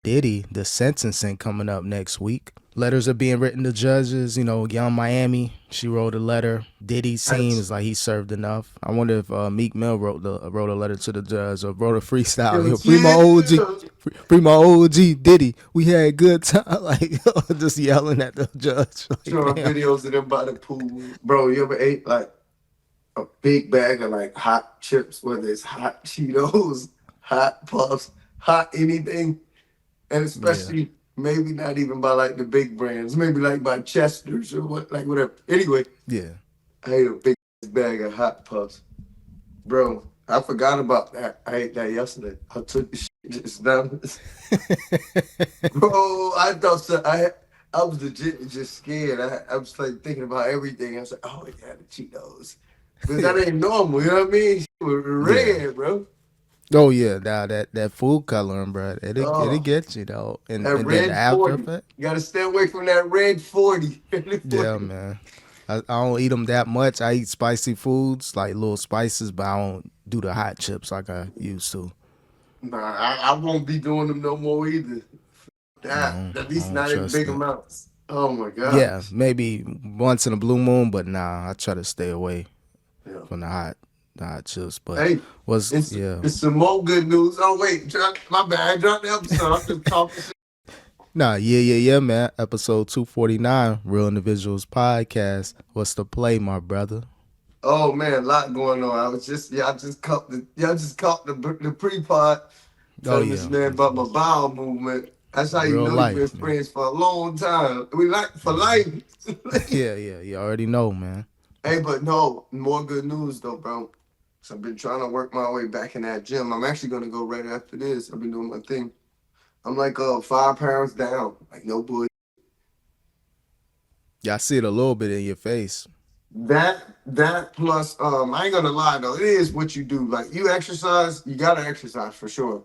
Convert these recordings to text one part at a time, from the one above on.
Diddy, the sentencing coming up next week. Letters are being written to judges. Young Miami, she wrote a letter. Diddy That's, seems like he served enough. I wonder if Meek Mill wrote a letter to the judge or wrote a freestyle. yo, Free my OG, chill. free my OG Diddy. We had good time. Like just yelling at the judge. Like Showing damn. videos of them by the pool. Bro, you ever ate like a big bag of like hot chips, whether it's hot Cheetos, hot puffs, hot anything? And Yeah, especially maybe not even by like the big brands, maybe like by Chester's or what, like whatever. Anyway, yeah. I ate a big bag of hot puffs. Bro, I forgot about that. I ate that yesterday. I took the shit just down. Bro, I thought so. I was legit just scared. I was like thinking about everything. I was like, oh yeah, the Cheetos. But that Yeah, ain't normal, you know what I mean? Shit was yeah. red, bro. Oh yeah, now that food coloring, bro, it'll Oh, get you though, and that and then the red after 40. effect. You gotta stay away from that red 40. Red Yeah, 40. man. I don't eat them that much. I eat spicy foods like little spices, but I don't do the hot chips like I used to. Nah, I won't be doing them no more either. That, No, at I least don't not in trust big it. amounts. Oh my Yeah, gosh. maybe once in a blue moon, but nah, I try to stay away Yeah. from the hot chips. But Hey, was it's yeah. it's some more good news. Oh wait, my bad. Drop the episode. I'm just talking shit. Nah, yeah, man. Episode 249, Real Individuals Podcast. What's the play, my brother? Oh man, a lot going on. I was just y'all just caught the pre-pod Oh telling this yeah, man about my bowel movement. That's how you real know you've been life, man. friends for a long time. We like for life. Yeah. You already know, man. Hey, but no, more good news though, bro. So I've been trying to work my way back in that gym. I'm actually gonna go right after this. I've been doing my thing. I'm like 5 pounds down. Like no bull. Yeah, I see it a little bit in your face. That plus I ain't gonna lie though, it is what you do. Like you exercise, you gotta exercise for sure.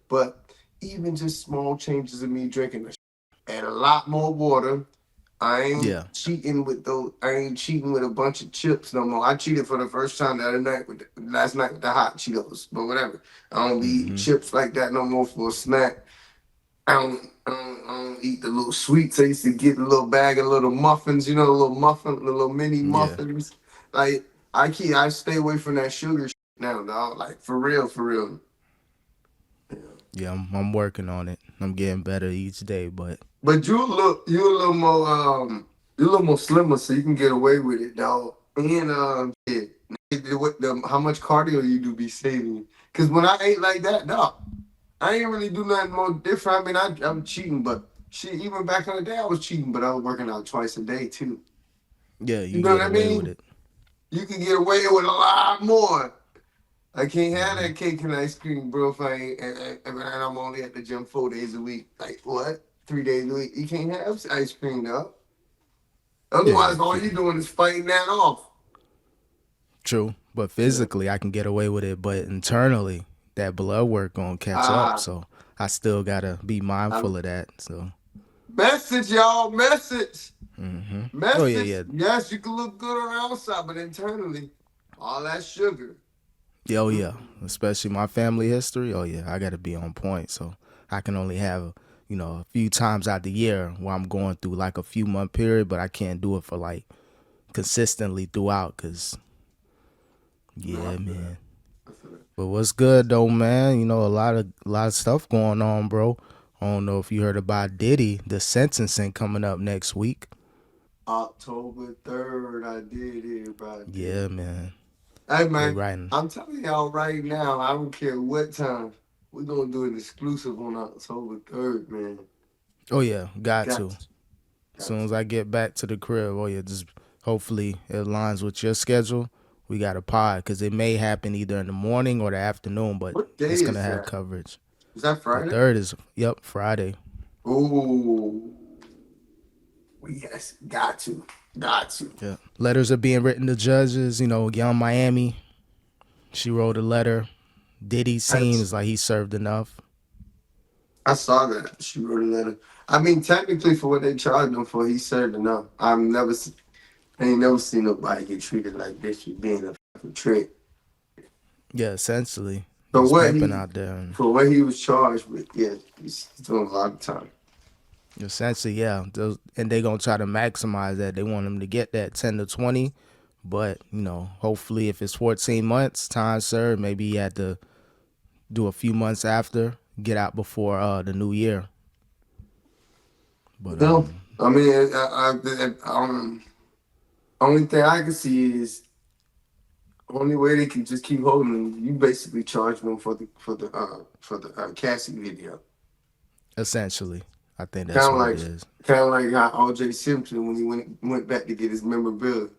But even just small changes in me drinking and a lot more water. I ain't Yeah. cheating with those. I ain't cheating with a bunch of chips no more. I cheated for the first time the other night with last night with the hot Cheetos, but whatever. I don't be eating Mm-hmm. chips like that no more for a snack. I don't eat the little sweets. I used to get a little bag of little muffins, you know, the little mini Yeah. muffins. Like I stay away from that sugar now, dog. Like for real, for real. Yeah. Yeah, I'm working on it. I'm getting better each day, but But you're a little more slimmer, so you can get away with it, dog. And yeah, how much cardio you do be saving? Cause when I ate like that, dog, I ain't really do nothing more different. I mean, I'm cheating, but shit, even back in the day, I was cheating, but I was working out twice a day too. yeah, You you know get what I away with mean? it. You can get away with a lot more. I can't have Hmm. that cake and ice cream, bro. If I ain't, and I'm only at the gym 4 days a week. Like what? 3 days a week? You can't have ice cream though. Yeah, Otherwise, all you doing is fighting that off. true. But Yeah. physically, I can get away with it. But internally, that blood work gonna catch up. Ah, So I still gotta be mindful I'm of that. So, message y'all, message, oh yeah, message. yeah, Yes, you can look good on the outside, but internally, all that sugar. yeah, oh yeah. Mm-mm. Especially my family history. Oh yeah, I gotta be on point. So I can only have a few times out the year where I'm going through like a few month period, but I can't do it for like consistently throughout. Cause No, I yeah, feel that. man. I feel that. But what's good though, man? A lot of stuff going on, bro. I don't know if you heard about Diddy, the sentencing coming up next week. October 3rd, I did hear about that. Yeah, man. Hey They man, writing. I'm telling y'all right now, I don't care what time. We're gonna do an exclusive on October 3rd, man. Oh yeah, got Got to. to, As got soon to. as I get back to the crib, oh yeah, just hopefully it aligns with your schedule. We got a pod because it may happen either in the morning or the afternoon, but What day it's gonna is have that? coverage. Is that The Friday? third is Friday. Ooh, yes, got to, got to. Yeah. Letters are being written to judges. Young Miami, she wrote a letter. Diddy That's, seems like he served enough. I saw that. She wrote a letter. I mean, technically, for what they charged him for, he served enough. I ain't never seen nobody get treated like this for being a fucking trick. Yeah, essentially. For He's what pimping he out there. And for what he was charged with, yeah, he's doing a lot of time. essentially, yeah. And they're going to try to maximize that. They want him to get that 10 to 20. But, hopefully if it's 14 months, time served, maybe he had to do a few months after, get out before the new year. But, No, I mean, only thing I can see is only way they can just keep holding them. You basically charge them for the Cassie video. essentially, I think that's Kind of what it like is. kind of like how O.J. Simpson when he went back to get his memorabilia.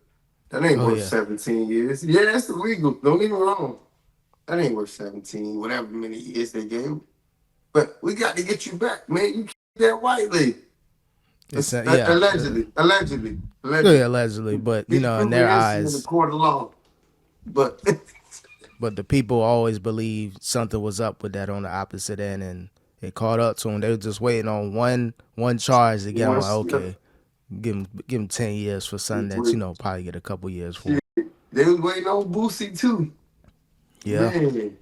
That ain't Oh, worth yeah. 17 years. Yeah, that's illegal. Don't get me wrong. That ain't worth 17, whatever many years they gave him. But we got to get you back, man. You keep that white lady. Yeah. Allegedly. Yeah, allegedly. But, He's in proven their innocent in the eyes, court of law. But but the people always believed something was up with that on the opposite end, and it caught up to them. They were just waiting on one charge to get on. Like, once okay, give him 10 years for something that probably get a couple years for. they was waiting on Boosie too. Yeah. Man.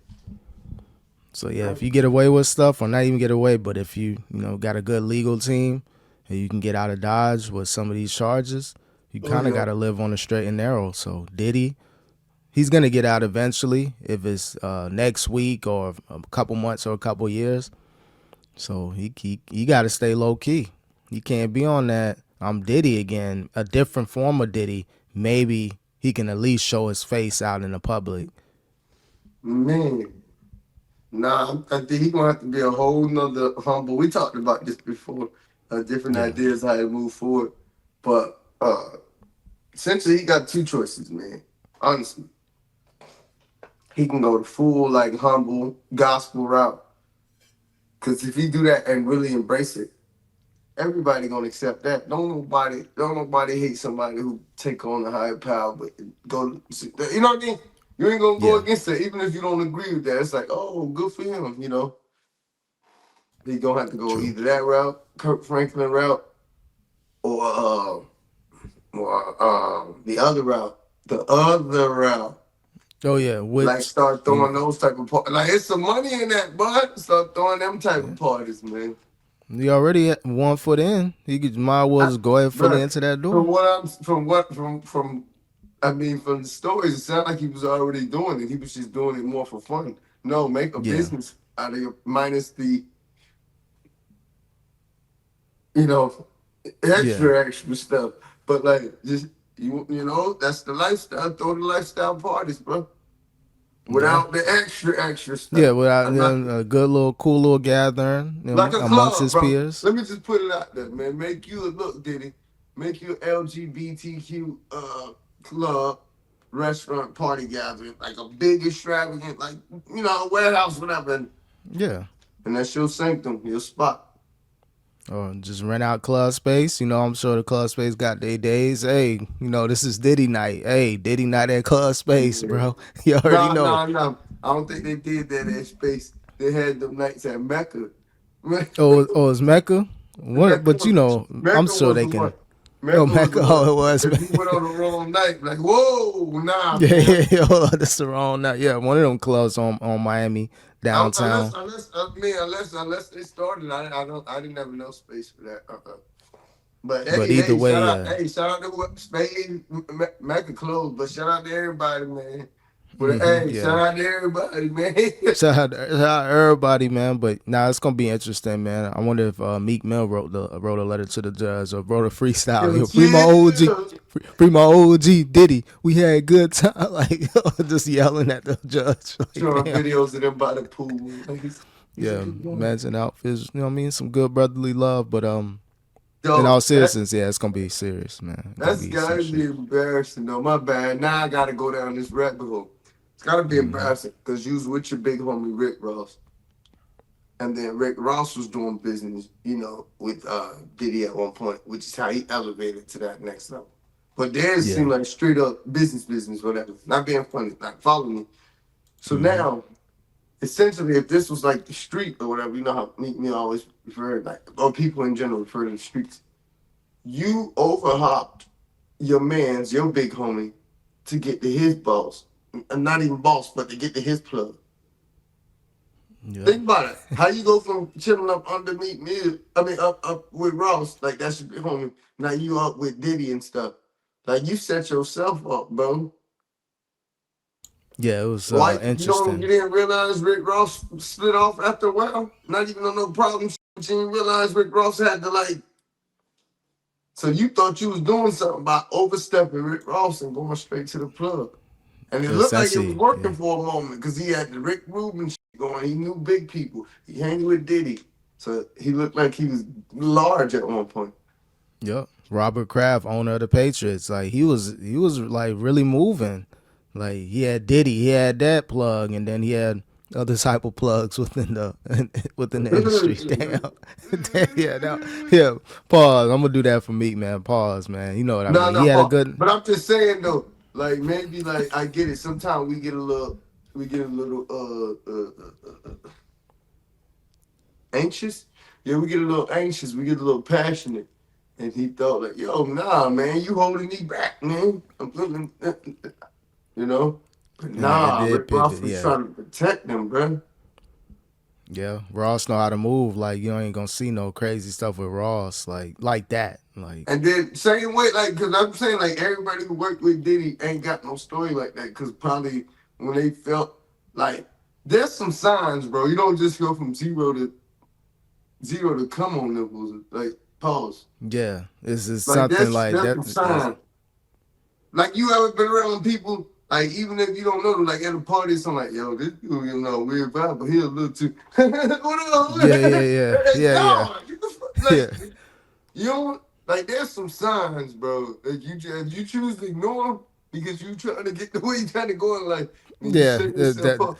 So yeah, if you get away with stuff, or not even get away, but if you got a good legal team and you can get out of Dodge with some of these charges, you Oh kind of got yeah. to live on the straight and narrow. So Diddy, he's gonna get out eventually, if it's next week or a couple months or a couple years. So he got to stay low key. He can't be on that. I'm Diddy again, a different form of Diddy. Maybe he can at least show his face out in the public. Man. Nah, I think he gonna have to be a whole nother humble. We talked about this before, different Yeah, ideas how to move forward. But essentially, he got two choices, man. Honestly, he can go the full like humble gospel route. Cause if he do that and really embrace it, everybody gonna accept that. Don't nobody hate somebody who take on a higher power, but go. You know what I mean? You ain't gonna go yeah, against it, even if you don't agree with that. It's like, oh, good for him. He gonna have to go true. either that route, Kirk Franklin route, or the other route. The other route. Oh yeah, Like which start you throwing those type of parties. Like it's some money in that, bud. Start throwing them type yeah, of parties, man. he already had 1 foot in. He could might as well I, just go ahead fully bruh, into that door. from what I'm from what from I mean from the stories, it sounded like he was already doing it. He was just doing it more for fun. No, make a Yeah, business out of your minus the you know yeah, extra stuff. But like just that's the lifestyle. Throw the lifestyle parties, bro. yeah, Without the extra yeah. stuff. Without I'm not a good little cool little gathering, like a amongst club, his bro. peers. Let me just put it out there, man. Make you a look, Diddy. Make you LGBTQ club, restaurant, party gathering, like a big extravagant, like a warehouse, whatever. Yeah. And that's your sanctum, your spot. Or just rent out club space. I'm sure the club space got their days. Hey, this is Diddy night. Hey, Diddy night at club space, Yeah. bro. You already No, know. no, no. I don't think they did that at space. They had them nights at Mecca. Oh, it's Mecca. What? Mecca But was I'm Mecca sure was they the can. one. Oh, Mecca was Mecca. the one. Oh, it was If you Mecca. went on the wrong night, like, whoa, nah, Yeah, fam. yeah, yeah. Oh, that's the wrong night. Yeah, one of them clubs on Miami Unless, downtown. unless, I mean, unless they started, I didn't have no space for that. But But hey, either hey, way, shout out to what Spain, Mecca closed, but shout out to everybody, man. But hey, yeah. shout out to everybody, man. Shout out everybody, man. But nah, it's gonna be interesting, man. I wonder if Meek Mill wrote a letter to the judge or wrote a freestyle. Yo, Free my OG, chill. free my OG Diddy. We had good time, like just yelling at the judge. Like, Showing damn. videos of them by the pool. Like, he's a Yeah, good guy. imagine outfits. You know what I mean? Some good brotherly love, but in all Yo, seriousness, yeah, it's gonna be serious, man. It's gonna that's be some gotta be shit. embarrassing though. My bad. Now I gotta go down this rabbit hole. It's gotta be Hmm. embarrassing because you was with your big homie Rick Ross. And then Rick Ross was doing business, with Diddy at one point, which is how he elevated to that next level. But theirs Yeah. seemed like straight up business, whatever. Not being funny, like follow me. So Hmm. now, essentially, if this was like the street or whatever, you know how me always refer, like, or people in general refer to the streets. You overhopped your big homie, to get to his boss. Not even boss, but to get to his plug. Yep. Think about it. How you go from chilling up underneath me? I mean, up with Ross, like that's your homie. Now you up with Diddy and stuff. Like you set yourself up, bro. Yeah, it was Like you interesting. didn't realize Rick Ross split off after a while. Not even on no problem. You didn't realize Rick Ross had to like. So you thought you was doing something by overstepping Rick Ross and going straight to the plug. And it looked like it was Essentially, working yeah. for a moment because he had the Rick Rubin shit going. He knew big people. He hanged with Diddy. So he looked like he was large at one point. Yep. Robert Kraft, owner of the Patriots, like he was like really moving. Like he had Diddy, he had that plug, and then he had other type of plugs within the within the industry. Damn. Damn, yeah, no, yeah. Pause. I'm gonna do that for Meek, man. Pause, man. You know what I No, mean. He no, had a Paul. good. But I'm just saying though, like maybe like I get it. Sometimes we get a little anxious. Yeah, we get a little anxious. We get a little passionate. And he thought like, yo, nah, man, you holding me back, man. I'm feeling, you know. But And it nah, did Rick Ross pivot, was yeah. trying to protect them, bro. Yeah, Ross know how to move. Like you ain't gonna see no crazy stuff with Ross, like that. Like And then same way, like, cause I'm saying like everybody who worked with Diddy ain't got no story like that. Cause probably when they felt like there's some signs, bro. You don't just go from zero to come on nipples. Like pause. yeah, this is Like something like that's that. some Is, signs. Like you ever been around people, like even if you don't know them, like at a party, something like, yo, this dude, you know, weird vibe, but he a little too yeah, yeah, what yeah, up? yeah, yeah, Dog, get the fuck yeah, like you don't like there's some signs, bro. Like if you choose to ignore them because you trying to get the way you trying to go in life, and you yeah. set yourself That up.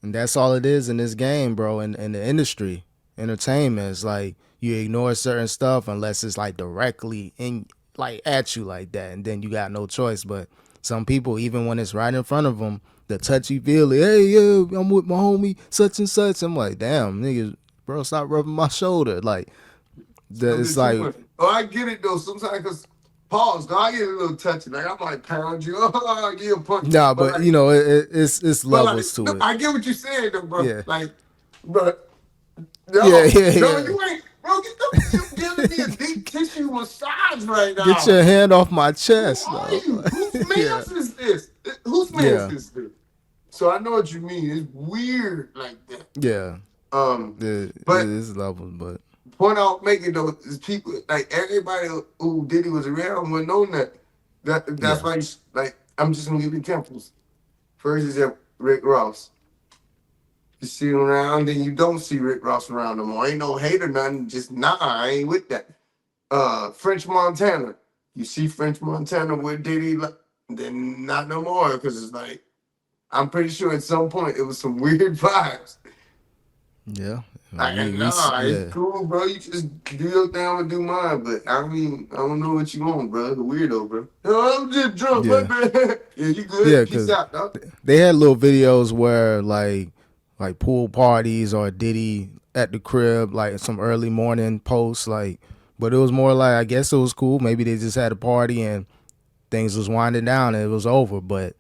and that's all it is in this game, bro. In the industry, entertainment is like you ignore certain stuff unless it's like directly in like at you like that, and then you got no choice. But some people, even when it's right in front of them, the touchy feely, hey, yeah, I'm with my homie such and such. I'm like, damn, niggas, bro, stop rubbing my shoulder. Like, I'm it's just too like, much. Oh, I get it though. Sometimes because pause, I get a little touchy. Like I might pound you, oh, I give a punch, nah, but but like. you know, it's But like, levels to no, it. I get what you're saying though, bro. Yeah, Like, but yeah, no, yeah, no, yeah. you ain't, bro. Get the, you giving me a deep tissue massage right Get now. your hand off my Who chest, are though. you? Whose Yeah, man's is this? Whose man's yeah, is this? So I know what you mean. It's weird like that. yeah. Um, It but is levels, but point out making though is people like everybody who Diddy was around would know that. That's yeah, why like I'm just gonna give you examples. First is Rick Ross. You see him around, then you don't see Rick Ross around no more. Ain't no hate or nothing. Just nah, I ain't with that. French Montana. You see French Montana with Diddy, then not no more because it's like I'm pretty sure at some point it was some weird vibes. yeah. Like We nah, it's yeah, cool, bro. You just do your thing, I'm gonna do mine. But I mean, I don't know what you want, bro. The weirdo, bro. Oh, I'm just drunk, my yeah, bad. Yeah, you yeah. good? Peace Because out, dog. they had little videos where like pool parties or Diddy at the crib, like some early morning posts, like. But it was more like I guess it was cool. Maybe they just had a party and things was winding down and it was over. But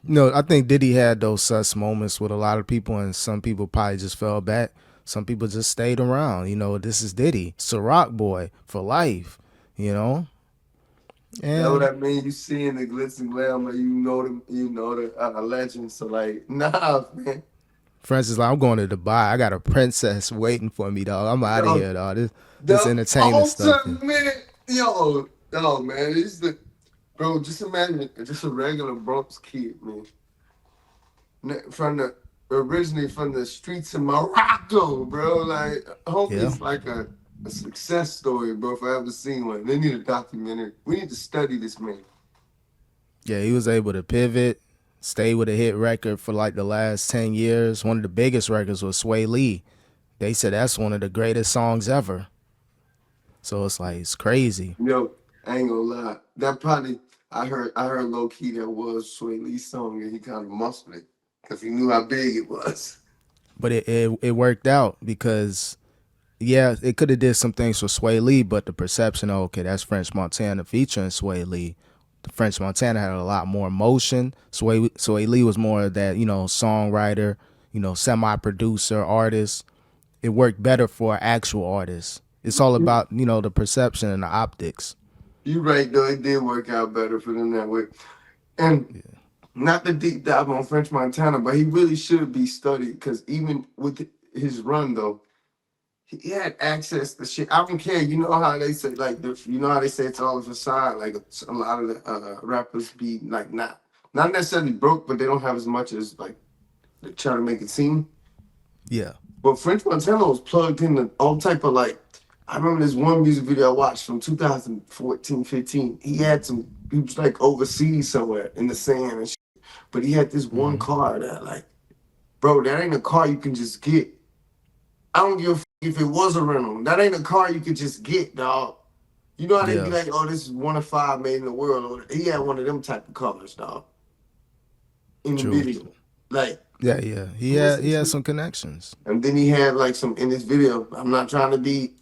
I think Diddy had those sus moments with a lot of people, and some people probably just fell back. Some people just stayed around. This is Diddy, Ciroc boy for life. You know, That what and I mean. You seeing the glitz and glamour, you know the legend. So like, nah, man. Francis like, I'm going to Dubai. I got a princess waiting for me, dog. I'm out of The, here, dog. This the entertainment stuff. ultimate, man. Yo, man. It's the bro. Just imagine, just a regular Bronx kid, man. From the originally from the streets of Morocco, bro. Like, Yeah, homie's like a success story, bro. If I ever seen one, they need a documentary. We need to study this man. yeah. He was able to pivot, stay with a hit record for like the last 10 years. One of the biggest records was Sway Lee. They said that's one of the greatest songs ever. So it's like it's crazy. Yo, I ain't gonna lie. That probably I heard low key that was Sway Lee's song and he kind of muscled it because he knew how big it was. But it worked out because yeah, it could have did some things for Sway Lee, but the perception, okay, that's French Montana featuring Sway Lee. The French Montana had a lot more emotion. Sway Lee was more of that, songwriter, semi-producer artist, it worked better for an actual artist. It's all about the perception and the optics. You right though, it did work out better for them that way. And not the deep dive on French Montana, but he really should be studied because even with his run though, he had access to shit. I don't care. You know how they say like you know how they say it's all a facade. Like a lot of the rappers be like not necessarily broke, but they don't have as much as like they try to make it seem. Yeah. But French Montana was plugged into all type of like. I remember this one music video I watched from 2014, 15. He had some. He was like overseas somewhere in the sand and shit. But he had this one Hmm. car that like, bro, that ain't a car you can just get. I don't give a if it was a rental. That ain't a car you could just get, dog. You know how they be Yeah. like, oh, this is one of five made in the world. He had one of them type of cars, dog, in the True. video. Like, Yeah. Yeah. He had listen he had to, some connections. and then he had like some in this video. I'm not trying to be,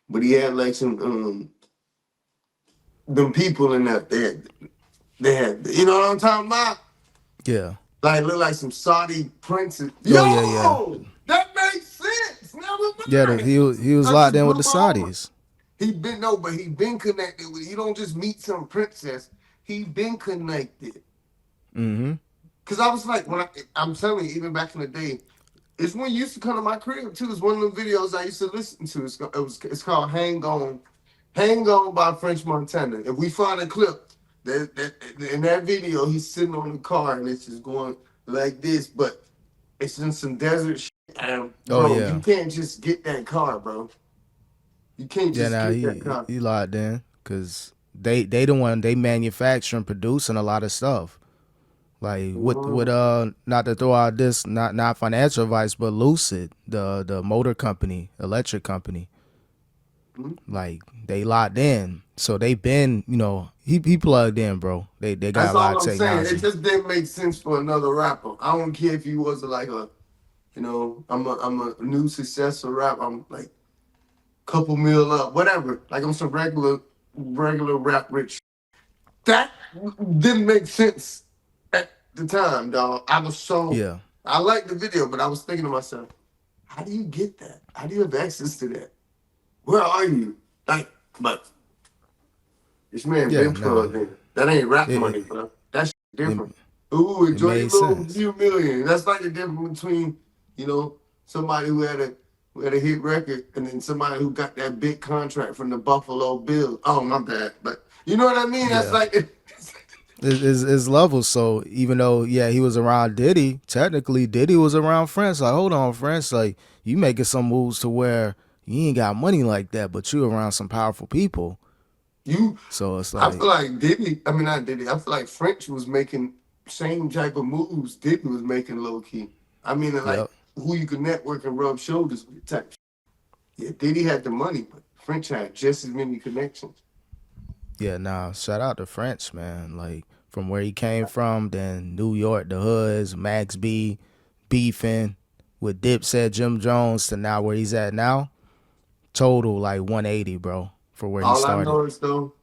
but he had like some them people in that. They had, you know what I'm talking about? Yeah. Like look like some Saudi princes. Oh yeah. Yeah. Yo, that makes sense. Never Yeah. He mind. was That locked just in with blew the my heart. Saudis. He been no, but he been connected with. You don't just meet some princess. He been connected. Mm-hmm. Cause I was like, I'm telling you, even back in the day, it's when you used to come to my crib too. It's one of the videos I used to listen to. It's called Hang On by French Montana. If we find a clip in that video, he's sitting on the car and it's just going like this, but it's in some desert shit. And Oh bro, you yeah. can't just get that car, bro. You can't Yeah. just Now get that he car. he locked in because they the one they manufacture and producing a lot of stuff. Like with Mhm. not to throw out this not financial advice, but Lucid, the motor company, electric company, like they locked in. So they been, he plugged in, bro. They got That's a lot all of I'm saying. It technology. just didn't make sense for another rapper. I don't care if he was like I'm a new successful rap. I'm like couple mil up, whatever. Like I'm some regular rap rich. That didn't make sense at the time, dog. Yeah. I liked the video, but I was thinking to myself, how do you get that? How do you have access to that? Where are you? Like, but this man Yeah, been nah. plugged in. That ain't rap It money, bro. That's it, different. Ooh, it enjoy your made little sense. few million. That's like the difference between, somebody who had a hit record and then somebody who got that big contract from the Buffalo Bills. Oh, my bad. But you know what I mean? That's Yeah. like It's levels. So even though, yeah, he was around Diddy, technically Diddy was around France. Like, hold on, France, like you making some moves to where you ain't got money like that, but you around some powerful people. you So it's I like, feel like Diddy, I mean not Diddy, I feel like French was making same type of moves Diddy was making low key. I mean like yep. who you could network and rub shoulders with type. Yeah, Diddy had the money, but French had just as many connections. Yeah, nah, shout out to French, man. Like from where he came from, then New York, the hoods, Max B, beefing with Dipset, Jim Jones, to now where he's at now. Total like 180, bro, for where he All I started. know is though,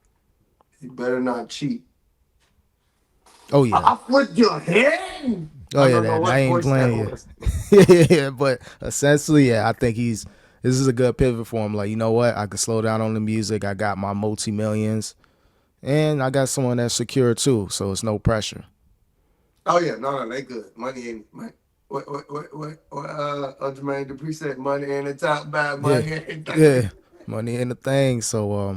you better not cheat. Oh yeah. I flipped your head. Oh I yeah, don't know that I what ain't voice that playing was. yet. Yeah, but essentially, yeah, I think this is a good pivot for him. Like, you know what? I can slow down on the music. I got my multi millions, and I got someone that's secure too, so it's no pressure. Oh yeah, no, they good. Money ain't money. Jermaine Dupri said money ain't the top bad Yeah, money ain't yeah, thing. money ain't a thing. So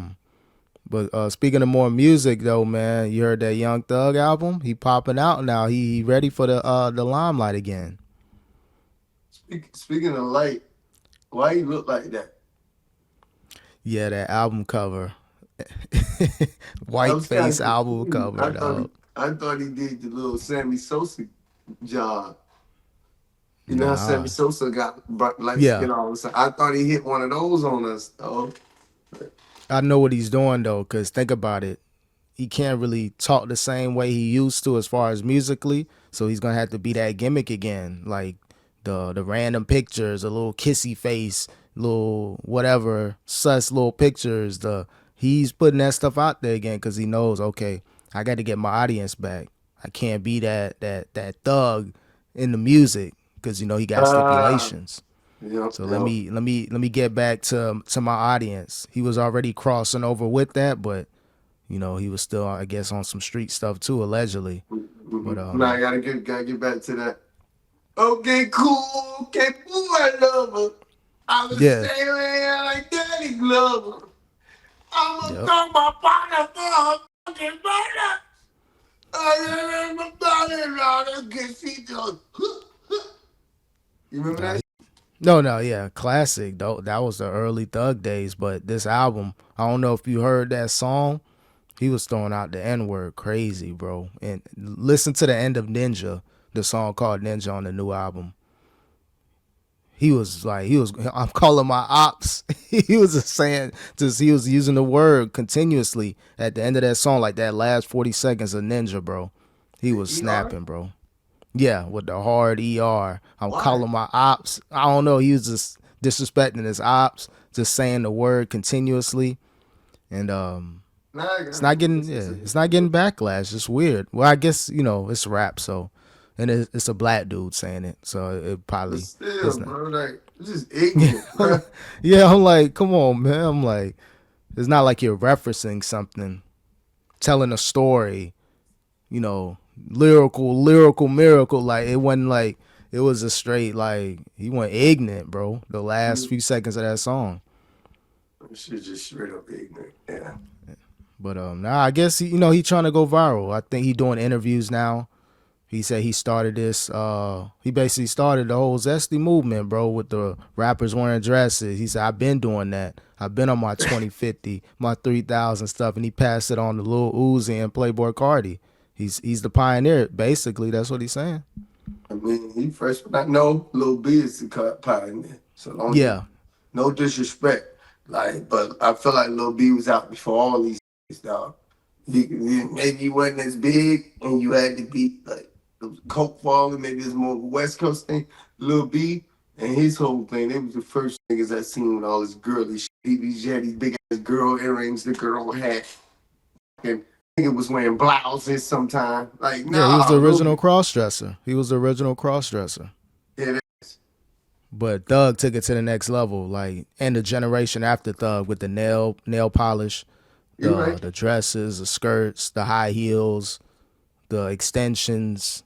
but speaking of more music though, man, you heard that Young Thug album? He popping out now. He ready for the limelight again. Speaking of light, why you look like that? Yeah, that album cover, I white was kind of face album confused. cover, dog. I thought he did the little Sammy Sosa job. You know how Sammy Nah, Sosa got light yeah, skin all of a sudden. I thought he hit one of those on us. Oh, I know what he's doing though, cause think about it. He can't really talk the same way he used to as far as musically, so he's gonna have to be that gimmick again, like the random pictures, a little kissy face, little whatever sus little pictures. The He's putting that stuff out there again because he knows, okay, I got to get my audience back. I can't be that thug in the music. because you know he got Ah, stipulations. yep, So let yep. me let me let me get back to my audience. He was already crossing over with that, but you know he was still, I guess, on some street stuff too, allegedly. But Now I gotta get back to that. Okay, cool. Okay, cool. I love her. I was yeah, saying like Daddy Glover. I'm gonna yep. call my partner for her fucking murder. I am about it all because she goes. You remember Nah, that? no, yeah, classic. Though that was the early Thug days. But this album, I don't know if you heard that song. He was throwing out the N word crazy, bro. And listen to the end of Ninja, the song called Ninja on the new album. I'm calling my ops. He was just saying, just he was using the word continuously at the end of that song, like that last 40 seconds of Ninja, bro. He The was ER? snapping, bro. Yeah, with the hard ER. I'm Why? calling my ops. I don't know. He was just disrespecting his ops, just saying the word continuously. And Now I it's gotta not go getting, listen yeah, to it's this. not getting backlash. It's weird. Well, I guess, you know, it's rap, so and it's a black dude saying it, so it But probably still, is not. bro, like, it's just Yeah, ignorant, bro. yeah, I'm like, come on, man. I'm like, it's not like you're referencing something, telling a story, you know, lyrical miracle. Like it wasn't like it was a straight like he went ignorant, bro. The last few seconds of that song. Shit just straight up ignorant. Yeah. But now I guess he, you know, he trying to go viral. I think he doing interviews now. He said he started this. He basically started the whole Zesty movement, bro, with the rappers wearing dresses. He said I've been doing that. I've been on my 2050, my 3000 stuff, and he passed it on to Lil Uzi and Playboy Cardi. He's the pioneer, basically. That's what he's saying. I mean, he fresh, but I know Lil B is the pioneer. So don't get Yeah, no disrespect. Like, but I feel like Lil B was out before all these dog. Maybe he wasn't as big, and you had to be like the coke falling. Maybe it's more of a West Coast thing. Lil B and his whole thing. They was the first niggas I seen with all this girly shit. He had these big ass girl earrings. The girl had, and nigga was wearing blouses sometimes. Like, yeah. He was the nah, Lil original B. cross dresser. He was the original cross dresser. Yeah, But Thug took it to the next level, like, and the generation after Thug with the nail polish, you're right. the dresses, the skirts, the high heels, the extensions,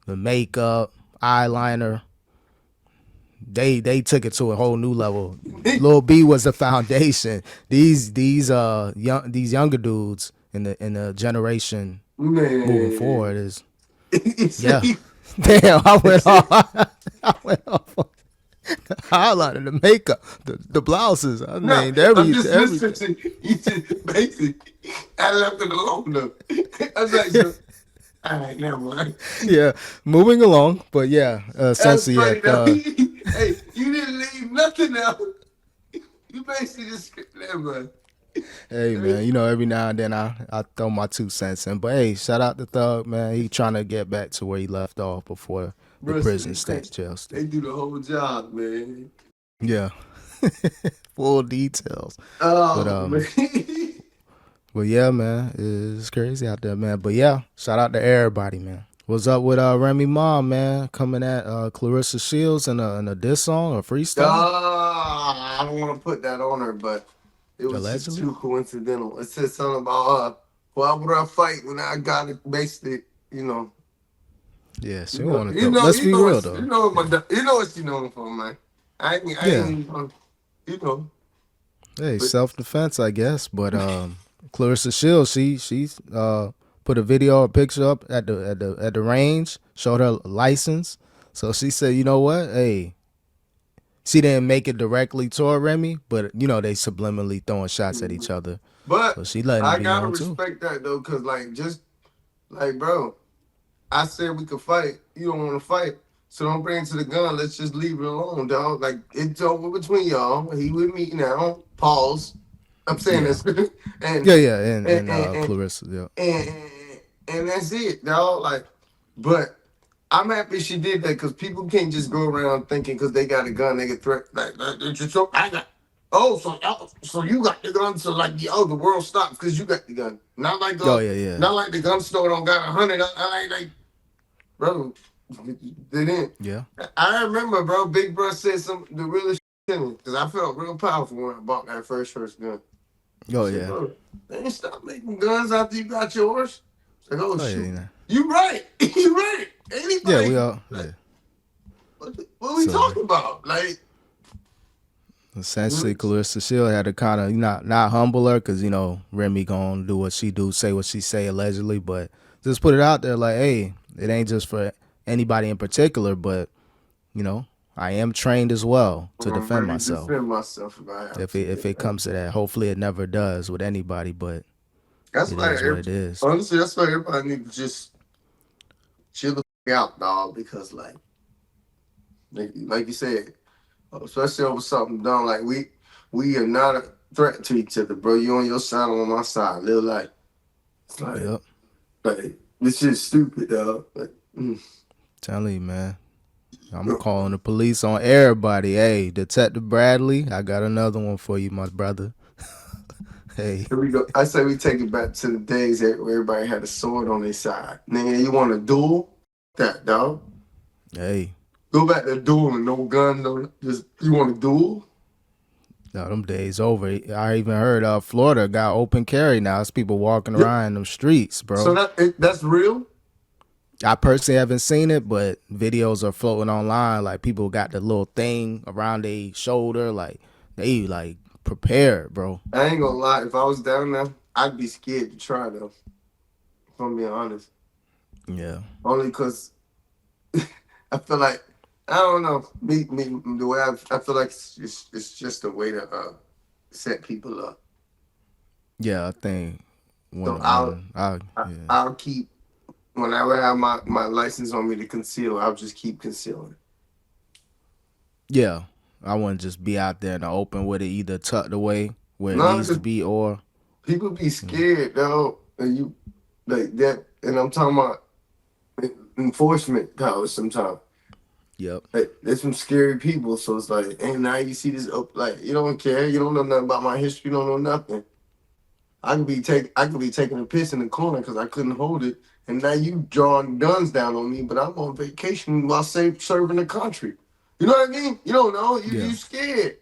the makeup, eyeliner. They took it to a whole new level. Lil B was the foundation. These younger dudes in the generation moving Man, forward is, you yeah. see, Damn, I you went see, off. I went off on the highlighter, the makeup, the blouses. I no, named I'm just everything. listening. You just basic. I left it alone though. I was like, so, all right, never mind. Yeah, moving along, but yeah, That's essentially, yeah, funny though. Hey, you didn't leave nothing out. You basically just never mind. hey man, you know, every now and then I throw my 2 cents in. But hey, shout out to Thug, man. He trying to get back to where he left off before the Bro, prison they, stint, jail stint. they do the whole job, man. Yeah, full details. But Oh man. but yeah, man, it's crazy out there, man. But yeah, shout out to everybody, man. What's up with Remy Ma, man? Coming at Claressa Shields in a diss song or freestyle, I don't want to put that on her, but it was just allegedly. too coincidental. It said something about why would I fight when I got it basically, you know. Yeah, You she know, wanted you to. know, Let's you be know real what though. you know what you known for, man. I Yeah, ain't you know, hey, but self defense, I guess. But Clarissa Shields, she's put a video or picture up at the range, showed her license. So she said, you know what? Hey, she didn't make it directly toward Remy, but you know they subliminally throwing shots at each other. but So she letting it I be gotta known too. respect that though, cause like just like bro, I said we could fight. You don't want to fight, so don't bring it to the gun. Let's just leave it alone, dog. Like it's over between y'all. He with me now. Pause. I'm saying Yeah, this, and yeah, and and and and Clarissa, yeah, and, and that's it, dog. Like, but I'm happy she did that because people can't just go around thinking because they got a gun they get threat like it's just so I got. So you got the gun, so like the world stops because you got the gun. oh yeah, yeah, Not like the gun store don't got 100. I like bro. They didn't. Yeah. I remember, bro. Big bro said some the realest shit to me because I felt real powerful when I bought that first gun. He Oh said, yeah. bro, they ain't stop making guns after you got yours. It's like, oh Oh yeah. shoot, You know. you right, you right. Yeah, we Anybody, all. like, Yeah. what are we So talking about? Like, essentially, Claressa Shield had to kind of not humble her because Remy gonna do what she do, say what she say allegedly, but just put it out there like, hey, it ain't just for anybody in particular, but you know, I am trained as well to I'm defend ready to myself. defend myself if I have If to. it comes to that, hopefully it never does with anybody, but That's it why, is what it is. honestly, that's why everybody need to just chill the out, dog. Because like you said, especially over something dumb, like we are not a threat to each other, bro. You on your side, I'm on my side. Live like it's Yep, like this shit's stupid, dog. Like, telling you, man. I'm calling the police on everybody. Hey, Detective Bradley, I got another one for you, my brother. Hey, here we go. I say we take it back to the days where everybody had a sword on their side. Nigga, you want a duel? That dog. hey. Go back to dueling, no gun, no just you want a duel? No, them days over. I even heard Florida got open carry now. It's people walking Yep. around in them streets, So bro. that's real? I personally haven't seen it, but videos are floating online. Like people got the little thing around their shoulder, like they like prepared, bro. I ain't gonna lie, if I was down there, I'd be scared to try though, if I'm being honest. Yeah, Only cause I feel like I don't know. Me the way I feel like it's just a way to set people up. yeah. I think So yeah, I'll keep whenever I have my license on me to conceal, I'll just keep concealing. yeah. I wouldn't just be out there in the open with it either tucked away where it No, needs to because be, or people be scared though, and you like that. And I'm talking about enforcement powers sometimes. yep, Like, there's some scary people, so it's like, and now you see this, like, you don't care, you don't know nothing about my history, you don't know nothing. I could be taking a piss in the corner because I couldn't hold it, and now you drawing guns down on me, but I'm on vacation while serving the country. You know what I mean? You don't know. You yeah. scared.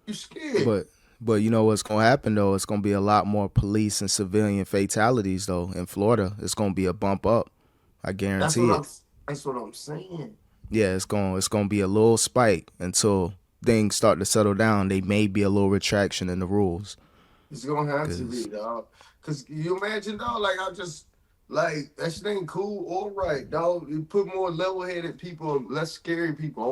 You scared. But you know what's gonna happen though? It's gonna be a lot more police and civilian fatalities though in Florida. It's gonna be a bump up. I That's guarantee what it. I'm saying. Yeah, it's gonna be a little spike until things start to settle down. They may be a little retraction in the rules. It's gonna have to be, Cause dog. Cause you imagine, dog, like I just like that shit ain't cool or right, dog. You put more level-headed people, less scary people.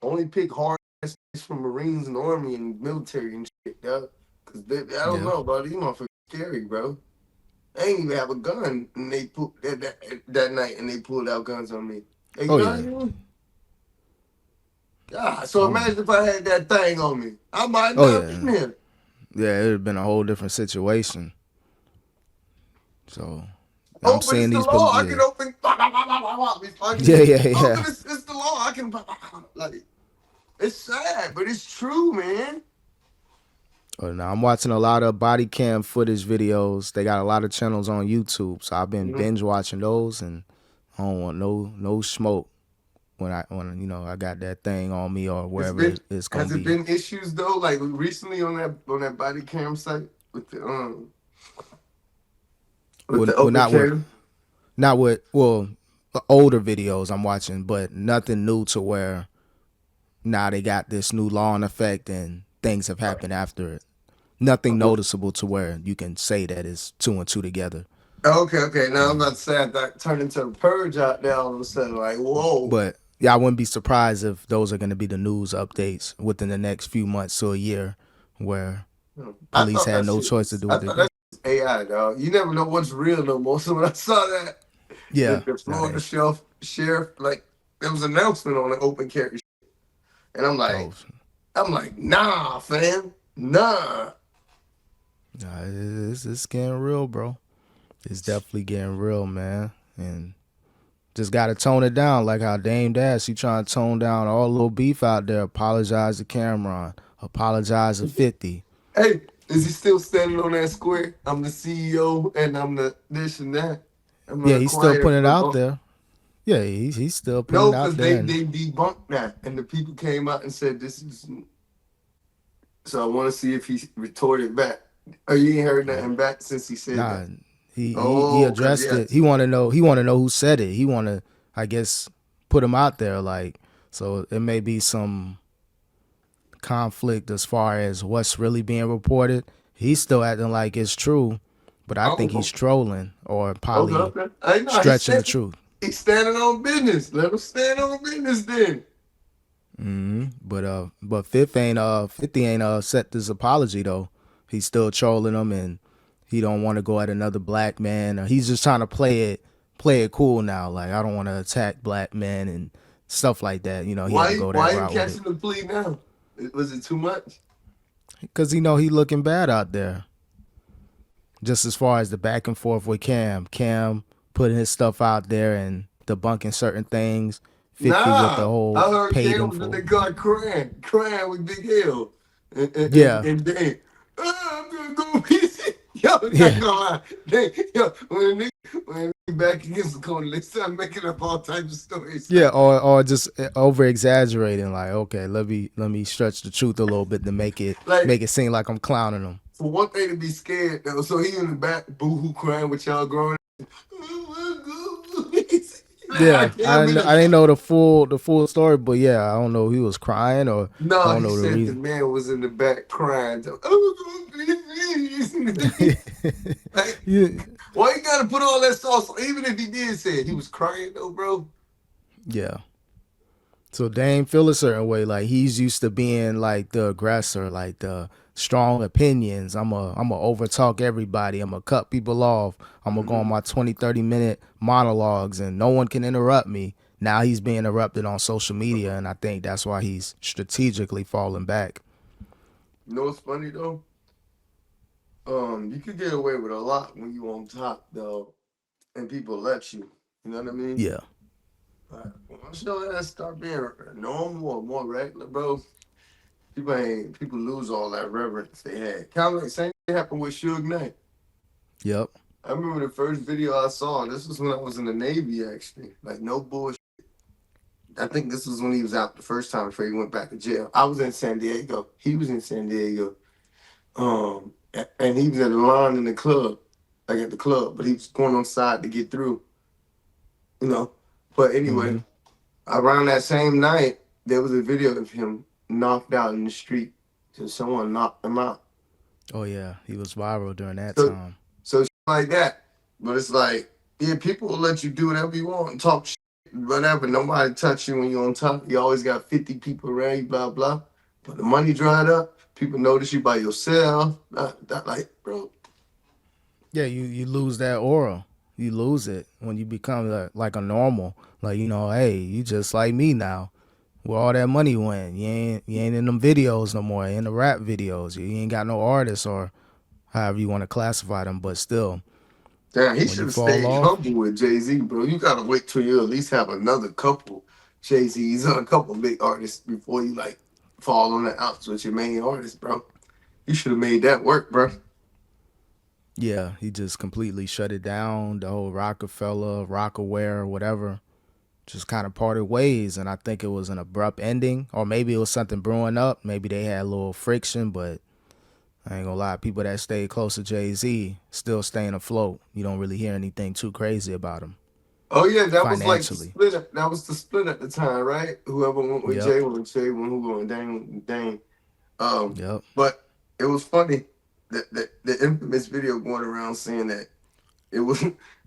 Only pick hard ass from Marines and Army and military and shit, dog. Cause I don't yeah, know, bro. These motherfuckers scary, bro. They ain't even have a gun and they put that night and they pulled out guns on me. Hey, you oh know what I yeah, mean? Yeah. So I'm, imagine if I had that thing on me. I might oh not been yeah, here. yeah. It'd have been a whole different situation. So I'm Oh, but it's seeing the these, law. I can yeah, open. Before I can yeah, get. yeah, Oh, yeah. but it's the law. I can. Like, it's sad, but it's true, man. Now I'm watching a lot of body cam footage videos. They got a lot of channels on YouTube, so I've been Mhm. binge watching those, and I don't want no smoke when I got that thing on me or It's wherever been. it's gonna Has it be. been issues though? Like recently on that body cam site with Well, the open not with cam. older videos I'm watching, but nothing new to where now they got this new law in effect and things have happened after it. Nothing noticeable to where you can say that it's two and two together. Okay. Now I'm about to say that turned into a purge out there all of a sudden. Like, whoa. But yeah, I wouldn't be surprised if those are going to be the news updates within the next few months to a year, where I police thought had that no shit choice to was. do I what they thought that do. shit was AI, dog. You never know what's real no more. So when I saw that, Yeah, the now Florida they sheriff, like there was an announcement on the open carry, and oh, I'm like, nah, fam, nah. nah, it's getting real, bro. It's definitely getting real, man, and just gotta tone it down. Like how Dame Dash, he trying to tone down all the little beef out there. Apologize to Cameron. Apologize to 50. Hey, is he still standing on that square? I'm the CEO, and I'm the this and that. I'm Yeah, the he's still quiet. putting it out there. Yeah, he's still putting No, it out because there, they and debunked that, and the people came out and said this is. So I want to see if he retorted back. Oh, you ain't heard oh, nothing back since he said that. nah, he Oh, cause addressed yeah. it. He want to know who said it. He want to, I guess, put him out there, like, so it may be some conflict as far as what's really being reported. He's still acting like it's true, but I think he's Oh, trolling or okay, probably okay. I know stretching the truth. he's standing on business. Let him stand on business then. But 50 ain't set this apology though. He's still trolling him, and he don't want to go at another black man. Or he's just trying to play it cool now. Like, I don't want to attack black men and stuff like that. He had to go that Why you route with it catching the plea now? Was it too much? because he looking bad out there. Just as far as the back and forth with Cam putting his stuff out there and debunking certain things. 50 with the Nah, whole I heard paid Cam him was in for. the car crying with Big L, Yeah, and then I'm gonna go visit. Yo, not yeah, gonna lie. Yo, when they back against the corner, they start making up all types of stories. yeah, or just over exaggerating. Like, okay, let me stretch the truth a little bit to make it Like, make it seem like I'm clowning him. for one thing to be scared though, so he in the back boohoo crying with y'all growing. Like, I Yeah, can't be I didn't know the full story, but yeah, I don't know if he was crying or I No, don't he know the said the reason. man was in the back crying. Oh, please. Like, Yeah, why you gotta put all that sauce on? Even if he did say it, he was crying though, bro. yeah. So Dame feel a certain way, like he's used to being like the aggressor, like the strong opinions. I'm a overtalk everybody. I'm gonna cut people off. I'm gonna go on Mhm. my 20, 30 minute monologues and no one can interrupt me. Now he's being interrupted on social media, and I think that's why he's strategically falling back. You know what's funny though? You could get away with a lot when you on top though, and people let you. You know what I mean? Yeah. But once your ass start being normal or more regular, bro, people lose all that reverence they had. Kind of like same thing happened with Suge Knight. Yep. I remember the first video I saw, and this was when I was in the Navy, actually. Like, no bullshit. I think this was when he was out the first time before he went back to jail. I was in San Diego. He was in San Diego. And he was at the line in the club, like at the club, but he was going on side to get through, you know. But anyway, Mhm. around that same night, there was a video of him knocked out in the street. So someone knocked him out. Oh yeah, he was viral during that So, time. so shit like that. But it's like, yeah, people will let you do whatever you want and talk shit, whatever. Nobody touch you when you're on top. You always got 50 people around you, blah, blah. But the money dried up. People notice you by yourself. Like, bro. Yeah, you lose that aura. You lose it when you become like a normal. Like, hey, you just like me now. Where all that money went? You ain't in them videos no more. In the rap videos, you ain't got no artists or however you want to classify them. But still, Damn, he when should you have fall stayed off, humble with Jay-Z, bro. You gotta wait till you at least have another couple Jay-Z's and a couple big artists before you like fall on the outs with your main artist, bro. You should have made that work, bro. yeah, he just completely shut it down. The whole Rockefeller, Rockaware, whatever, just kind of parted ways. And I think it was an abrupt ending, or maybe it was something brewing up. Maybe they had a little friction, but I ain't gonna lie, people that stay close to Jay Z still staying afloat. You don't really hear anything too crazy about him Oh yeah, that was like the financially. split. That was the split at the time, right? Whoever went with Yep, Jay went with Jay, one who going Dane, Dane. yep, But it was funny that the infamous video going around saying that it was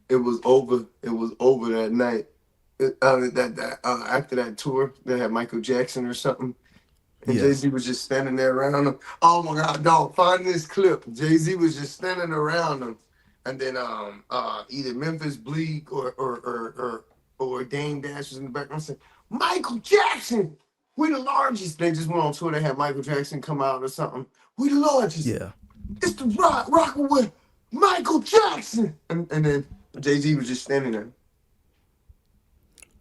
it was over that night. After that tour, they had Michael Jackson or something. And Jay yeah, Z was just standing there around him. Oh my God, dog, find this clip. Jay Z was just standing around him. And then either Memphis Bleak or Dame Dash was in the background saying, Michael Jackson, we the largest. They just went on tour. They had Michael Jackson come out or something. We the largest. yeah, It's the rocking with Michael Jackson. And then Jay Z was just standing there.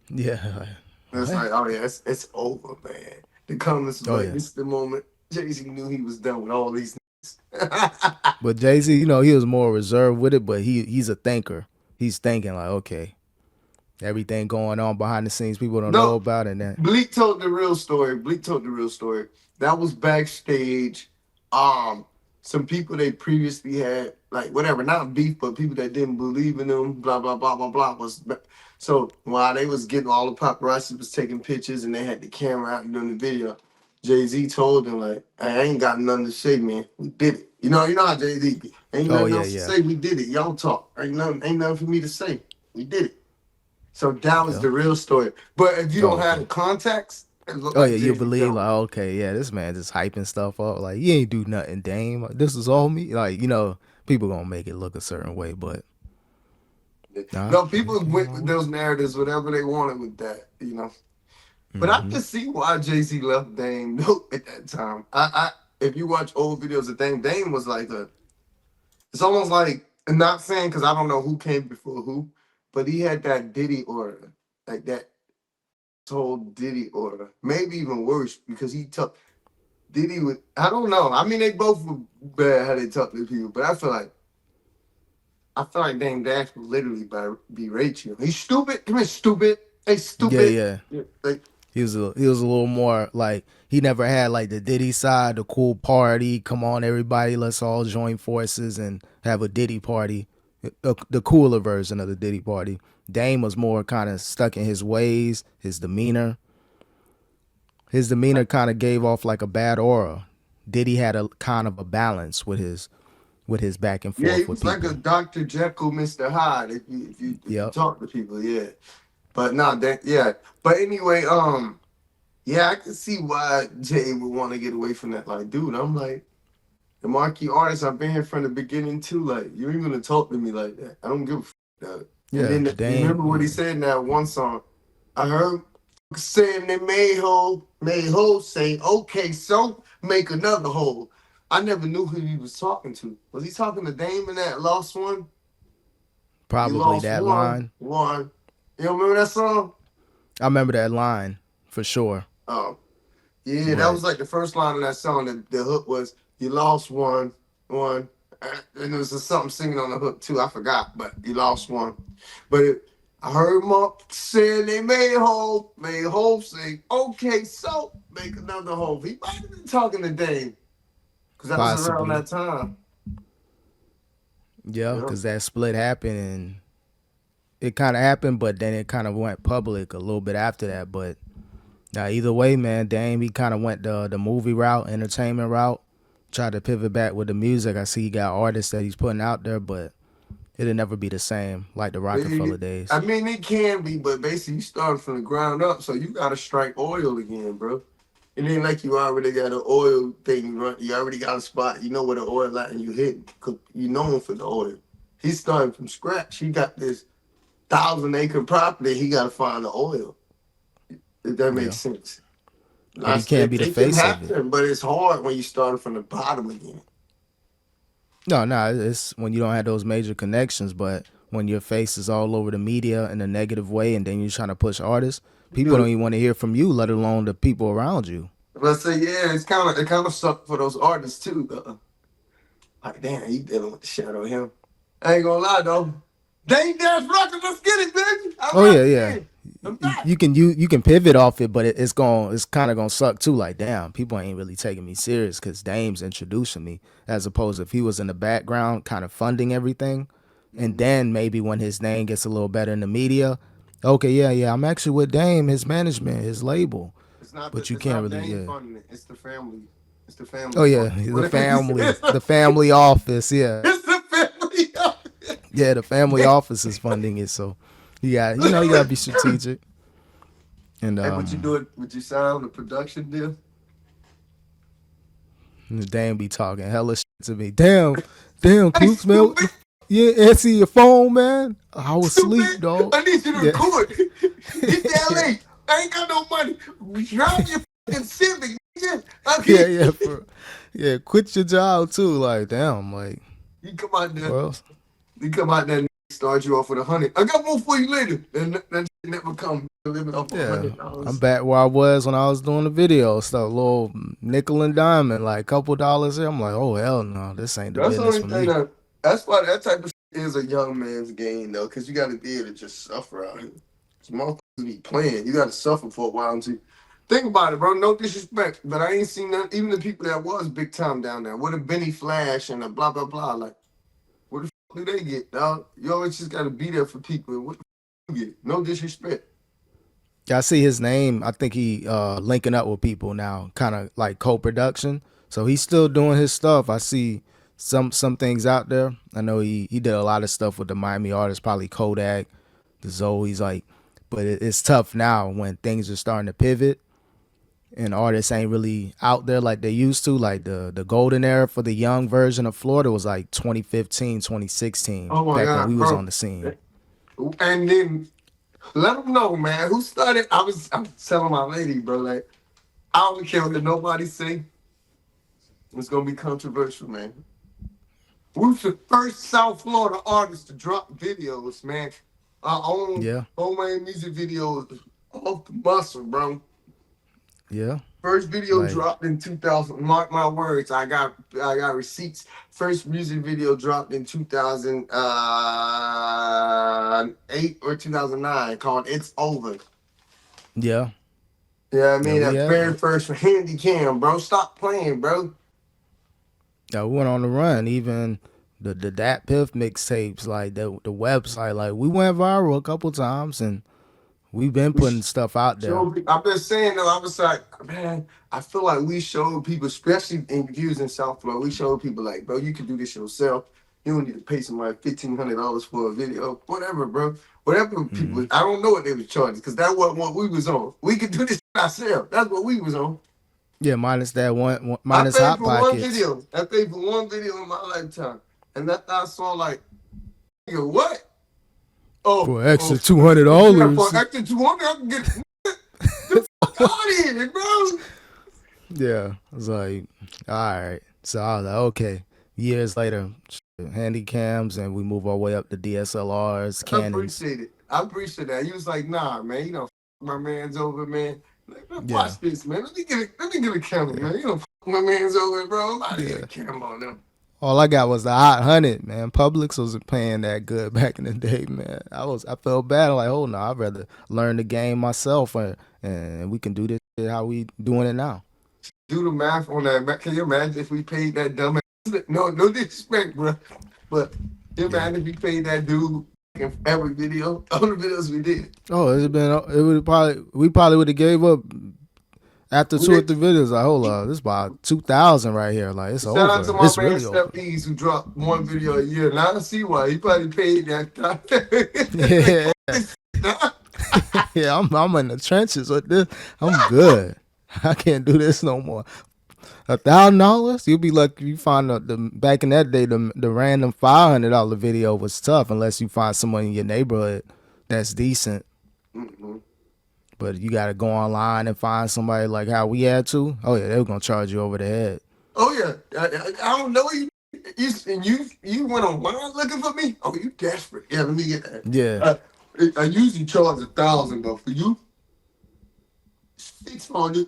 yeah. And it's What? like, oh yeah, it's over, man. The comments was Oh like, yeah. this is the moment Jay Z knew he was done with all these. But Jay Z, he was more reserved with it, but he's a thinker. He's thinking like, okay, everything going on behind the scenes people don't know No, about, and then Bleak told the real story. Bleak told the real story. That was backstage. Um, some people they previously had, like whatever, not beef, but people that didn't believe in them, blah blah blah blah blah. So while they was getting all the paparazzi was taking pictures and they had the camera out doing the video, Jay Z told them like, "Hey, I ain't got nothing to say, man. We did it. You know how Jay Z be. Ain't oh nothing yeah, else to yeah, say. We did it. Y'all talk. Ain't nothing for me to say. We did it." So that was yeah. the real story. But if you Oh don't have okay. the context, it looked Oh like yeah, you Jay Z believe done. like okay, yeah, this man just hyping stuff up like you ain't do nothing, Dame. Like, this is all me. Like people gonna make it look a certain way, but nah, No, man, people came went on with with those narratives, whatever they wanted with that. it. But I Mm-hmm. can see why Jay Z left Dame at that time. If you watch old videos of Dame was like a. It's almost like I'm not saying because I don't know who came before who, but he had that Diddy order, like that whole Diddy order, maybe even worse because he took Diddy would. I don't know. I mean, they both were bad how they talk to people, but I feel like Dame Dash would literally berate you. He's stupid. Come here, stupid. Hey, Yeah, stupid. yeah. Yeah, like, He was a little more like he never had like the Diddy side, the cool party. Come on, everybody, let's all join forces and have a Diddy party. The cooler version of the Diddy party. Dame was more kind of stuck in his ways, his demeanor. His demeanor kind of gave off like a bad aura. Diddy had a kind of a balance with his back and yeah, he forth with was like a people. Dr. Jekyll, Mr. Hyde. If you Yep. talk to people, yeah. But no, that yeah. But anyway, yeah, I can see why Jay would want to get away from that. Like, dude, I'm like the marquee artist. I've been here from the beginning too. Like, you ain't gonna talk to me like that. I don't give a dog. And Yeah. then you Dame. remember what he Yeah. said in that one song? I heard saying they made ho say, okay, so make another hole. I never knew who he was talking to. Was he talking to Dame in that lost one? You Probably lost that one, line. one. You don't remember that song? I remember that line for sure. Oh, yeah, that But was like the first line of that song. The hook was, you lost one, one. And there was something singing on the hook too. I forgot, but you lost one. But I heard Mark saying they made Hov say, okay, so make another Hov. He might have been talking to Dame because that was around possibly. that time. Yeah, Yeah. because that split happened and it kind of happened, but then it kind of went public a little bit after that. But either way, man, Dame, he kind of went the movie route, entertainment route, tried to pivot back with the music. I see he got artists that he's putting out there, but it'll never be the same like the Rockefeller I days. mean, it can be, but basically, you started from the ground up, so you got to strike oil again, bro. It ain't like you already got an oil thing, run. You already got a spot. You know where the oil at, and you hit. Cause you known for the oil. He's starting from scratch. He got this 1,000 acre property. He got to find the oil. If that makes Yeah, sense. but he can't be the It can face of it. happen, but it's hard when you started from the bottom again. No, no, it's when you don't have those major connections, but when your face is all over the media in a negative way, and then you're trying to push artists, people don't Dude, even want to hear from you, let alone the people around you. let's say yeah, it kind of sucked for those artists too. Though. Like damn, he dealing with the shadow of him. I ain't gonna lie though. Dang Dash Rocket, let's get it, baby. I'm Oh back yeah, yeah. again. I'm back. You can pivot off it, but it's kind of gonna suck too. Like damn, people ain't really taking me serious because Dame's introducing me, as opposed to if he was in the background, kind of funding everything, and Mhm. then maybe when his name gets a little better in the media, okay, yeah, yeah, I'm actually with Dame, his management, his label, but you It's can't not really, Dane yeah. funding it. It's the family. It's the family Oh yeah, funding. Whatever you say. the family office, yeah, It's the family. yeah, the family office is funding it, so you gotta be strategic, and Hey, would you do it? Would you sign the production deal? Dame be talking hella shit to me. Damn, Hey, Coops, man. stupid, Yeah, answer your phone, man. I was asleep, stupid. dog. I need you to Yeah. record. Get to yeah. LA. I ain't got no money. Drive your fucking Civic, nigga. I Yeah, mean, yeah, yeah, quit your job too. Like, damn, like, you come out there. well, You come out there and start you off with 100. I got more for you later. And that shit never come. Living off a yeah. hundred I'm dollars. back where I was when I was doing the video stuff, little nickel and diamond, like couple dollars here. I'm like, oh hell no, this ain't the That's the business only for thing me. that's why that type of shit is a young man's game though, because you got to be able to just suffer out here. Motherfuckers be playing. You got to suffer for a while until. Think about it, bro. No disrespect, but I ain't seen none. Even the people that was big time down there, what a Benny Flash and a blah blah blah. Like, what the fuck do they get, dog? You always just got to be there for people. What the fuck you get? No disrespect. I see his name. I think he linking up with people now, kind of like co-production. So he's still doing his stuff. I see some things out there. I know he did a lot of stuff with the Miami artists, probably Kodak, the Zoe's like, but it's tough now when things are starting to pivot and artists ain't really out there like they used to. Like the golden era for the young version of Florida was like 2015, 2016, Oh my back when we god, was bro. on the scene. And then let them know, man. Who started? I'm telling my lady, bro. Like, I don't care what nobody say. It's gonna be controversial, man. We was the first South Florida artist to drop videos, man. Our own Yeah, homemade music videos off the muscle, bro. yeah. First video Like, dropped in 2000. Mark my words. I got receipts. First music video dropped in 2008 or 2009 called "It's Over." yeah. Yeah, I Yeah, mean we that had very first handy cam, bro. Stop playing, bro. Yeah, we went on the run. Even the Dat Piff mixtapes, like the website, like we went viral a couple times, and we've been We putting stuff out there. I've been saying though, I was like, man, I feel like we showed people, especially in views in South Florida, we showed people like, bro, you can do this yourself. You don't need to pay somebody $1,500 for a video, whatever, bro. Whatever Hmm. people, I don't know what they was charging because that wasn't what we was on. We could do this ourselves. That's what we was on. Yeah, minus that one, I minus paid Hot for one Pockets. video. I paid for one video in my lifetime, and that I saw like, nigga, what? Oh, For an extra oh, two hundred yeah, for dollars. an extra 200, I can get the fuck out of here, bro. Yeah, I was like, all right. So I was like, okay. Years later, handy cams, and we move our way up to DSLRs, I Canons. appreciate it. I appreciate that. He was like, nah, man, you know, my man's over, man. Like, man, Yeah, watch this, man. Let me get a camera, yeah, man. You know, my man's over, bro. I'm about to get a yeah. camera on them. All I got was the Hot 100, man. Publix wasn't paying that good back in the day, man. I felt bad. I'm like, oh no, I'd rather learn the game myself, and we can do this shit how we doing it now. Do the math on that. Can you imagine if we paid that dumb ass? No disrespect, bro. But can you Yeah. imagine if we paid that dude in every video, all the videos we did. Oh, it would probably we probably would have gave up after We two or did. three videos. Like, hold on, this is about 2,000 right here. Like, it's Shout out to over. my It's man really Steph over. East who dropped one video a year. Now I see why. He probably paid that time. Like, Yeah, fuck this shit, dog. yeah. I'm in the trenches with this. I'm good. I can't do this no more. $1,000, you'll be lucky you find the back in that day the random $500 video was tough unless you find someone in your neighborhood that's decent. Mhm. But you gotta go online and find somebody like how we had to. Oh yeah, they were gonna charge you over the head. Oh yeah, I don't know you. You went online looking for me. Oh, you desperate? Yeah, let me get that. Yeah, I usually charge 1,000, but for you, 600.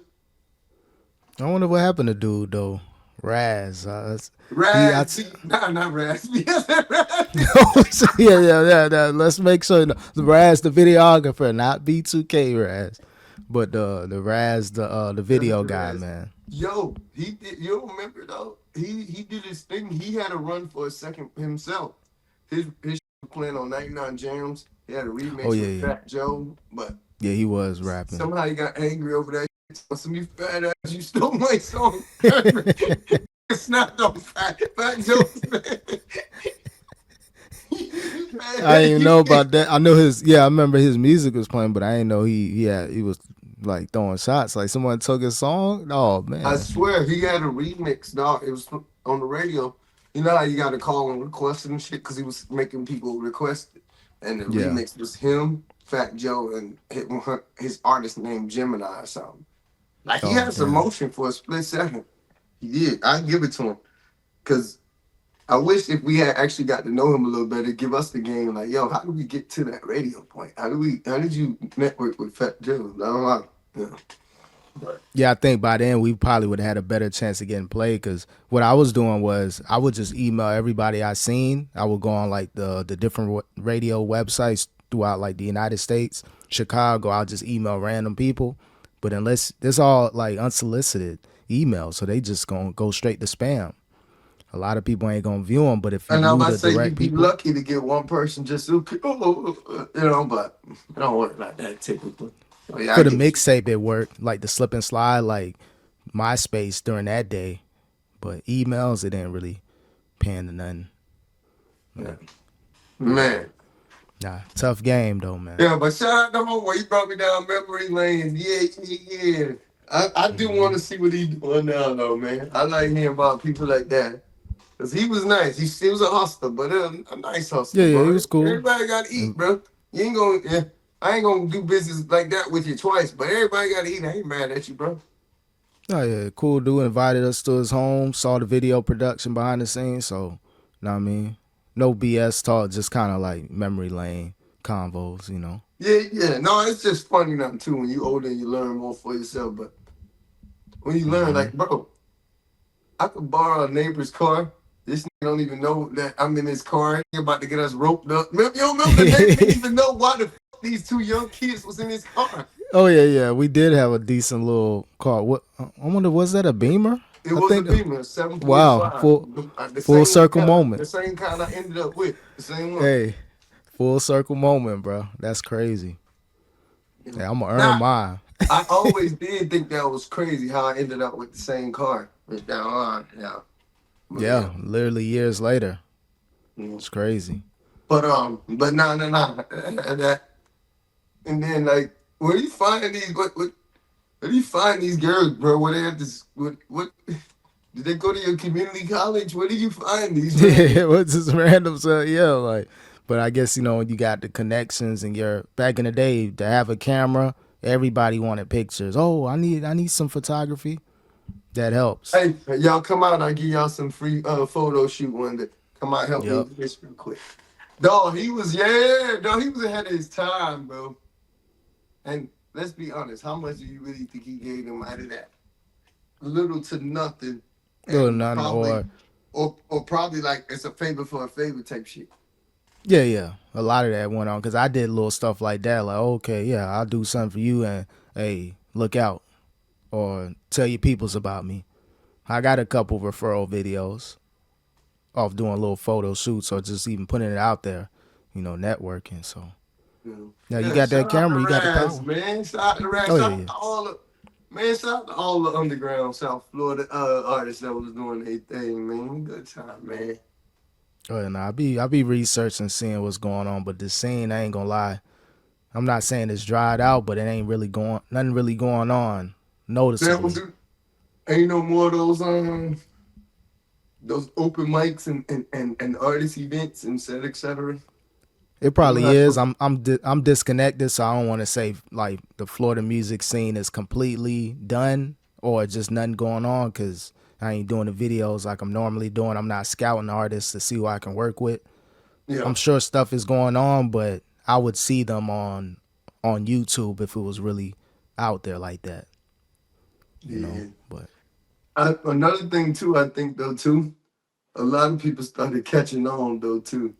I wonder what happened to dude though. Raz, he I Raspy, nah, not raspy. Raspy. yeah. Let's make sure the Raz the videographer, not B2K Raz, but the Raz the video guy, man. Yo, he did. You don't remember though? He did his thing. He had a run for a second himself. His playing on 99 Jams. He had a Oh remix yeah, with yeah, Fat Joe, but yeah. He was rapping. somehow he got angry over that. So some you fat ass, you stole my song. Snapped on Fat Joe's man. I didn't even know about that. I know his. Yeah, I remember his music was playing, but I didn't know he was like throwing shots. Like someone took his song. Oh I man. swear he had a remix, dog. It was on the radio. You know how you got to call and request it and shit because he was making people request it. And the Yeah. remix was him, Fat Joe, and his artist named Gemini or something. Like he Oh had some damn. motion for a split second. He did. I give it to him because I wish if we had actually got to know him a little better, give us the game. Like, yo, how did we get to that radio point? How did you network with Fat Joe? I don't know. Yeah. But Yeah, I think by then we probably would have had a better chance of getting played because what I was doing was I would just email everybody I seen. I would go on like the different radio websites throughout like the United States Chicago, I'll just email random people. But unless there's all like unsolicited emails, so they just gonna go straight to spam. A lot of people ain't gonna view them, but if you And I'm knew about to the say direct you'd be people, lucky to get one person just to, you know, but I don't work like that typically. Oh yeah, I for the get you. mixtape it worked, like the slip and slide, like MySpace during that day. But emails, it didn't really pan to nothing. Yeah. But Man. nah, tough game though, man. Yeah, but shout out to Homeboy. He brought me down memory lane. Yeah, yeah, yeah. I do want to see what he's doing now, though, man. I like hearing about people like that. Because he was nice. He still was a hustler, but a nice hustler, Yeah, yeah, he bro. was cool. Everybody got to eat, And bro. You ain't going to, yeah. I ain't going to do business like that with you twice, but everybody got to eat. I ain't mad at you, bro. oh yeah, cool dude invited us to his home, saw the video production behind the scenes, so know what I mean? No BS talk, just kinda like memory lane convos, you know. Yeah, yeah. No, it's just funny now, too. When you older, you learn more for yourself. But when you learn, Hmm. like, bro, I could borrow a neighbor's car. This nigga don't even know that I'm in his car. He about to get us roped up. You don't remember the neighbor didn't even know why the these two young kids was in his car. Oh yeah, yeah. We did have a decent little car. What I wonder, was that a Beamer? It I was a think. Beamer, Wow, 745. The full same circle kind, moment. the same kind I ended up with. The same one. Hey, full circle moment, bro. That's crazy. Yeah. Yeah, I'm gonna earn Now, mine. I always did think that was crazy how I ended up with the same car. Went down on, yeah. But yeah. Yeah, literally years later. Mm. It's crazy. But no, no, no. That and then like where do you find these where do you find these girls, bro? Where they have this what did they go to your community college? Where do you find these Yeah, random? it was just random. So yeah, like, but I guess you got the connections, and you're back in the day to have a camera. Everybody wanted pictures. Oh, I need some photography. That helps. Hey, y'all come out, I give y'all some free photo shoot one day. Come out, help me Yep. with this real quick. Dog, he was dog, he was ahead of his time, bro. And let's be honest, how much do you really think he gave them out of that? Little to nothing, Little and none probably or or probably like it's a favor for a favor type shit. yeah, yeah. A lot of that went on because I did little stuff like that. Like, okay, yeah, I'll do something for you, and hey, look out, or tell your peoples about me. I got a couple referral videos off doing little photo shoots or just even putting it out there, networking. So yeah, you Yeah, got shout that out to camera, you got the Raz, power. man. Shout out to Raz. Oh Shout yeah, out yeah. to all the man. Shout out to all the underground South Florida artists that was doing their thing, man. Good time, man. Oh yeah, nah, I be researching, seeing what's going on, but the scene, I ain't gonna lie. I'm not saying it's dried out, but it ain't really going, nothing really going on That was noticeably. ain't no more of those open mics and artist events and said etc. It You know probably how is. I'm disconnected, so I don't want to say like the Florida music scene is completely done or just nothing going on because I ain't doing the videos like I'm normally doing. I'm not scouting artists to see who I can work with. yeah. I'm sure stuff is going on, but I would see them on YouTube if it was really out there like that, you know. Yeah. But Another thing too, I think though too, a lot of people started catching on though too.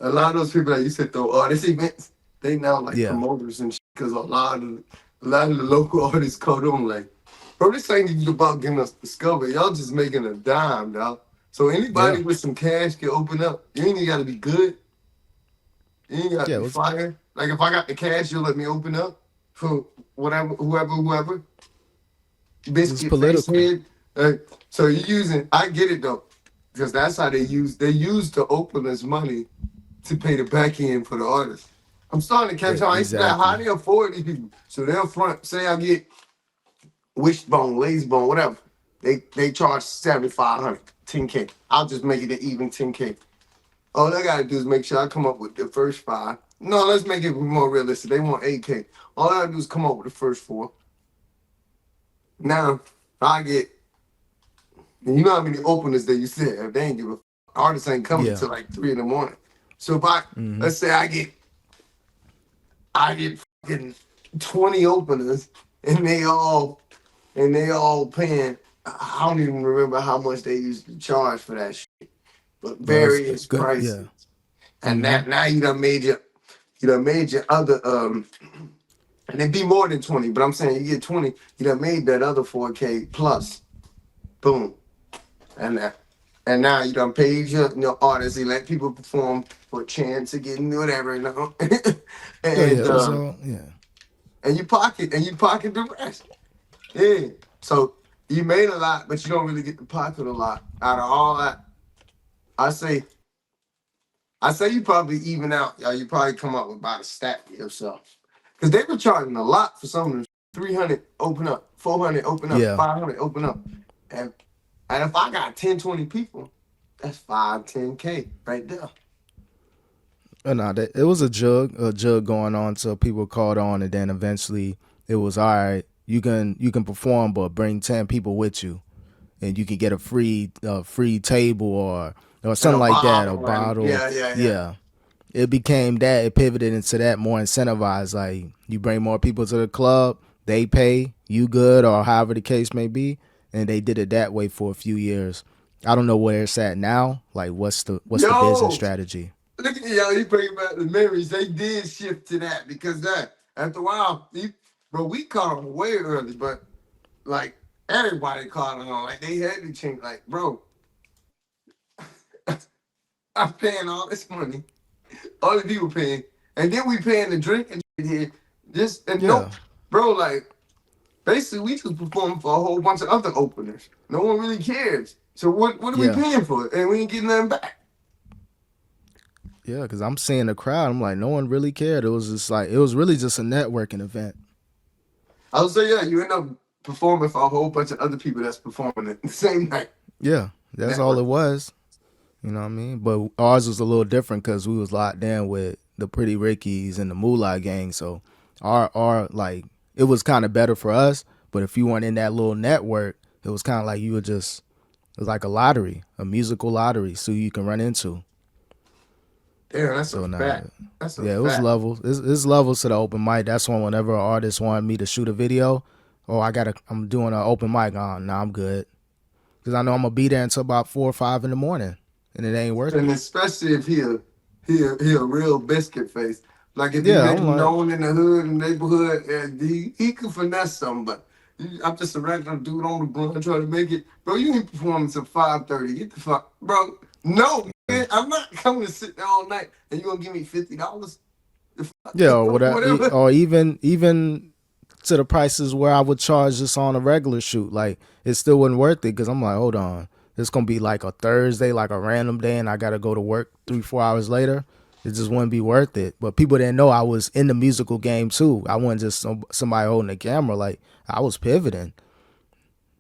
A lot of those people that used to throw artist events, they now like yeah, promoters and shit because a lot of the local artists caught on like, bro, this ain't even about getting us discovered. Y'all just making a dime, dog. So yeah, anybody with some cash can open up. You ain't even gotta be good. You ain't gotta yeah. be fire. Like if I got the cash, you'll let me open up for whatever, whoever. It's Biscuit face political. head. So you're using. I get it though, because that's how they use. They use the openers' money to pay the back end for the artist. I'm starting to catch on. I used to be like, how Exactly. they afford these people? So they'll front. Say I get Wishbone, Lazybone, whatever. They charge 7,500, 10K. I'll just make it an even 10K. All I gotta do is make sure I come up with the first five. No, let's make it more realistic. They want 8K. All I gotta do is come up with the first four. Now I get. You know how many openers they used to have? They ain't give a artists ain't coming Yeah. till like 3 in the morning. So if I Hmm. let's say I get fucking 20 openers and they all paying. I don't even remember how much they used to charge for that shit, but Well, it's various good. Yeah. prices. And Hmm. that now you done made your You done made your other and it'd be more than 20, but I'm saying you get 20, you done made that other 4K plus. Boom. And and now you done paid your artists, you let people perform for a chance of getting whatever, you know. Oh yeah, and it was all yeah. and you pocket the rest. Yeah. So you made a lot, but you don't really get to pocket a lot. Out of all that, I say I say you probably even out. You probably come up with about a stat for yourself. Because they were charging a lot for some of them. 300 open up, 400 open up, Yeah. 500 open up. And and if I got 10, 20 people, that's 5, 10K right there. No, it was a jug going on, so people caught on, and then eventually it was all right. You can perform, but bring 10 people with you, and you can get a free table or And a something like that, a bottle and bottle. yeah. Yeah, it became that. It pivoted into that, more incentivized. Like you bring more people to the club, they pay you good, or however the case may be, and they did it that way for a few years. I don't know where it's at now. Like what's the business Yo, strategy? look at y'all. You bring back the memories. They did shift to that because that after a while, bro, we caught them way early, but like everybody caught on. Like they had to change. Like, bro, I'm paying all this money. All the people paying, and then we paying the drink and shit here. Just and no, Yeah, bro, like basically we just performing for a whole bunch of other openers. No one really cares. So what are we yeah. paying for? And we ain't getting nothing back. Yeah, because I'm seeing the crowd. I'm like, no one really cared. It was just like, it was really just a networking event. I would say yeah, you end up performing for a whole bunch of other people that's performing it the same night. Yeah, that's all Network. it was. You know what I mean? But ours was a little different because we was locked in with the Pretty Rickies and the Moolah gang. So our like, it was kind of better for us. But if you weren't in that little network, it was kind of like you were just, it was like a lottery, a musical lottery, so you can run into. Damn, that's a So nah, fact. That's a yeah, it was fact. levels. It's levels to the open mic. That's when whenever an artist wanted me to shoot a video, oh, I'm doing an open mic. Nah, I'm good. Because I know I'm going to be there until about 4 or 5 in the morning. And it ain't worth And it. especially if he a real biscuit face. Like if he Yeah, maybe I'm like, known in the hood and neighborhood, and he could finesse some, but I'm just a regular dude on the block trying to make it. Bro, you ain't performing till 5:30. Get the fuck, bro. No, man, I'm not coming to sit there all night and you gonna give me $50? yeah, or whatever. Whatever. Or even to the prices where I would charge just on a regular shoot. Like, it still wasn't worth it because I'm like, hold on. It's going to be like a Thursday, like a random day, and I got to go to work 3, 4 hours later. It just wouldn't be worth it. But people didn't know I was in the musical game too. I wasn't just somebody holding the camera. Like, I was pivoting.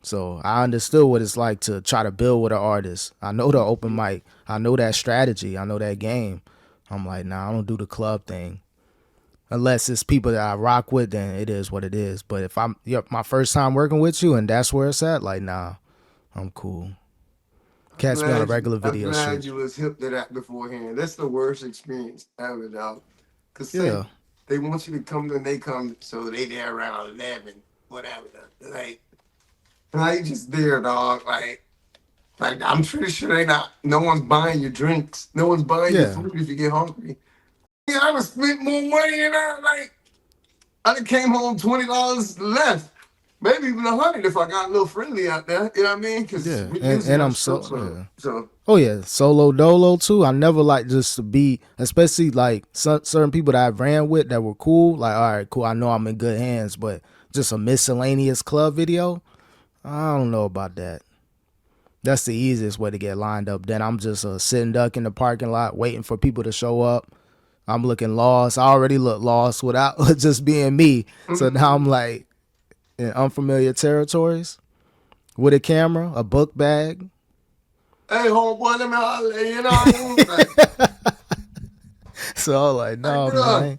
So I understood what it's like to try to build with an artist. I know the open mic. I know that strategy. I know that game. I'm like, nah, I don't do the club thing. Unless it's people that I rock with, then it is what it is. But if I'm my first time working with you and that's where it's at, like, nah, I'm cool. Catch me on a regular I'm video glad shoot. you was hip to that beforehand. That's the worst experience ever, dog. Cause say Yeah, they want you to come and they come, so they there around 11, whatever. Like, you just there, dog. Like I'm pretty sure they not. No one's buying your drinks. No one's buying your yeah, food if you get hungry. Yeah, I done spent more money than that. Like I done came home $20 less. Maybe even 100 if I got a little friendly out there. You know what I mean? Because yeah. we And usually and a I'm strip so club. yeah. So Oh yeah, solo dolo too. I never like just to be, especially like certain people that I ran with that were cool. Like, all right, cool. I know I'm in good hands, but just a miscellaneous club video, I don't know about that. That's the easiest way to get lined up. Then I'm just a sitting duck in the parking lot waiting for people to show up. I'm looking lost. I already look lost without just being me. So now I'm like in unfamiliar territories with a camera, a book bag. hey, homeboy, let me holler, you know what I mean? So I'm like, Like, no, bro, man.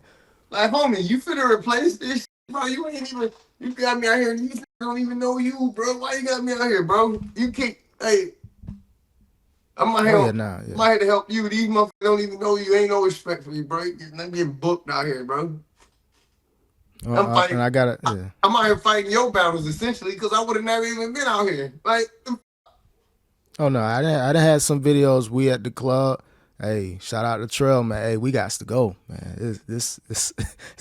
like, homie, you finna replace this shit, bro. You ain't even, you got me out here and these niggas don't even know you, bro. Why you got me out here, bro? You can't, hey, I'm out Oh here, yeah, nah, yeah. I'm out here to help you. These motherfuckers don't even know you. Ain't no respect for you, bro. Let me get booked out here, bro. I'm And fighting, I gotta, yeah. I'm out here fighting your battles essentially because I would have never even been out here. Like, Oh no, I didn't had some videos we at the club, Hey, shout out to Trail, man. Hey, we got to go, man. This it's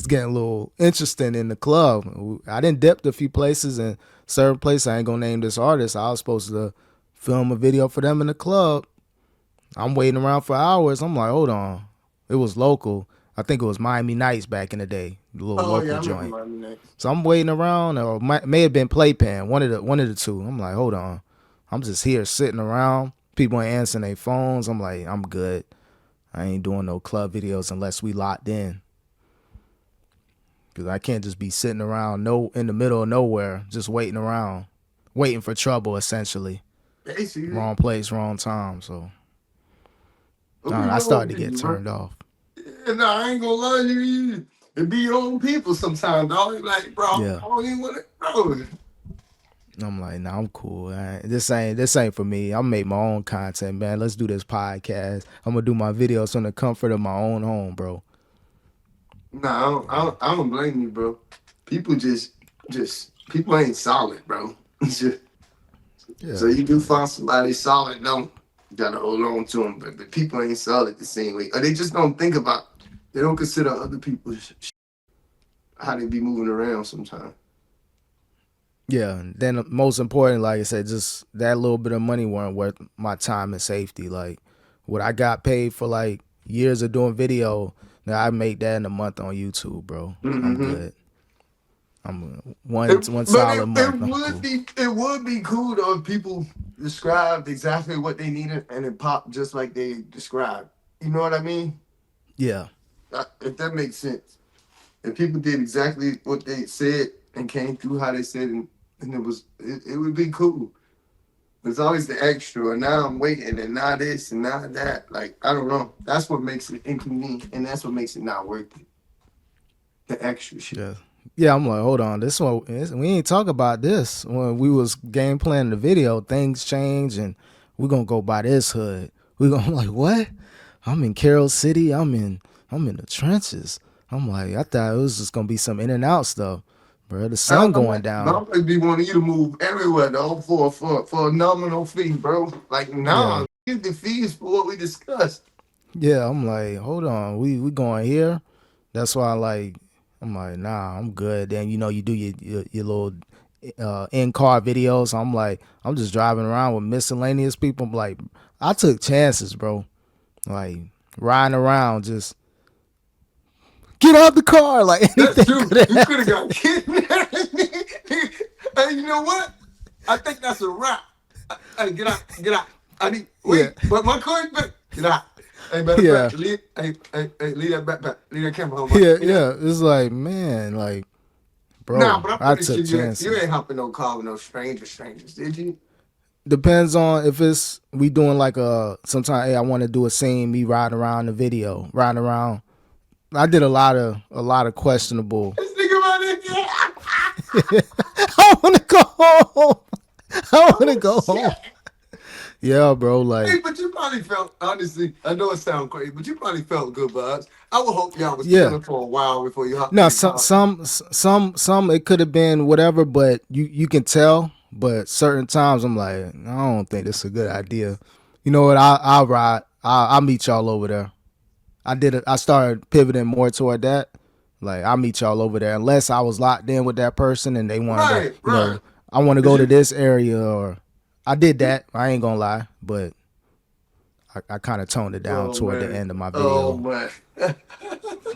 getting a little interesting in the club. I didn't dip a few places, and certain places I ain't gonna name this artist. I was supposed to film a video for them in the club. I'm waiting around for hours. I'm like, hold on. It was local. I think it was Miami Nights back in the day, the little Oh yeah, local I remember joint. Miami Nights. So I'm waiting around, or may have been Playpen, one of the two. I'm like, hold on. I'm just here sitting around. People ain't answering their phones. I'm like, I'm good. I ain't doing no club videos unless we locked in. Cause I can't just be sitting around in the middle of nowhere, just waiting around, waiting for trouble essentially. Basically, Wrong place, wrong time. So what be I wrong started to with get you, bro? turned off. Yeah, nah, I ain't gonna lie to you. It be your own people sometimes, dog. Like, bro, I Yeah. don't even want to, bro. I'm like, nah, I'm cool. This ain't for me. I'll make my own content, man. Let's do this podcast. I'm gonna do my videos from the comfort of my own home, bro. Nah, I don't blame you, bro. People people ain't solid, bro. So Yeah. you do find somebody solid, don't you gotta hold on to them. But the people ain't solid the same way, or they just don't think about. They don't consider other people's how they be moving around sometimes. Yeah. And then most important, like I said, just that little bit of money weren't worth my time and safety. Like what I got paid for like years of doing video, now I make that in a month on YouTube, bro. I'm Mm-hmm. good. I'm one But solid month. I'm cool. it would be cool though if people described exactly what they needed and it popped just like they described. You know what I mean? Yeah. If that makes sense. If people did exactly what they said and came through how they said and it would be cool. There's always the extra, and now I'm waiting, and now this, and now that. Like, I don't know. That's what makes it inconvenient, and that's what makes it not worth it. The extra shit. Yeah. Yeah, I'm like, hold on. We ain't talk about this when we was game planning the video. Things change, and we gonna go by this hood. We gonna I'm like, what? I'm in Carroll City. I'm in the trenches. I'm like, I thought it was just gonna be some in and out stuff, bro. The sun going down. I'm gonna be wanting you to move everywhere, though, for a nominal fee, bro. Like, Yeah, nah, get the fees for what we discussed. yeah. I'm like, hold on. We going here. That's why I'm like, nah, I'm good. Then you do your little in car videos. I'm like, I'm just driving around with miscellaneous people. I'm like, I took chances, bro. Like riding around, just get out the car. Like That's anything true. could have You could have happened. got kidnapped. Hey, you know what? I think that's a wrap. Hey, get out, get out. I need Yeah, wait, but my car is back. Get out. Hey, matter of yeah, fact, leave that backpack. Leave that camera home. yeah, You know? yeah. It's like, man, like, Nah, bro, but I'm I pretty took sure you chances. ain't hopping no car with no strangers, did you? Depends on if it's we doing like sometimes hey, I want to do a scene, me riding around the video, riding around. I did a lot of questionable. This nigga right there. I want to go home. I want to Oh go shit. home. Yeah, bro. Hey, Like, but you probably felt honestly. I know it sounds crazy, but you probably felt good vibes. I would hope y'all was yeah. chilling for a while before you hopped in No, the car. some it could have been whatever, but you can tell. But certain times I'm like, I don't think this is a good idea. You know what? I'll ride. I'll meet y'all over there. I started pivoting more toward that. Like I'll meet y'all over there unless I was locked in with that person and they wanted to, Right. I want to Cause go to you, this area or I did that. I ain't gonna lie, but I kind of toned it down oh toward the man, end of my oh video. man.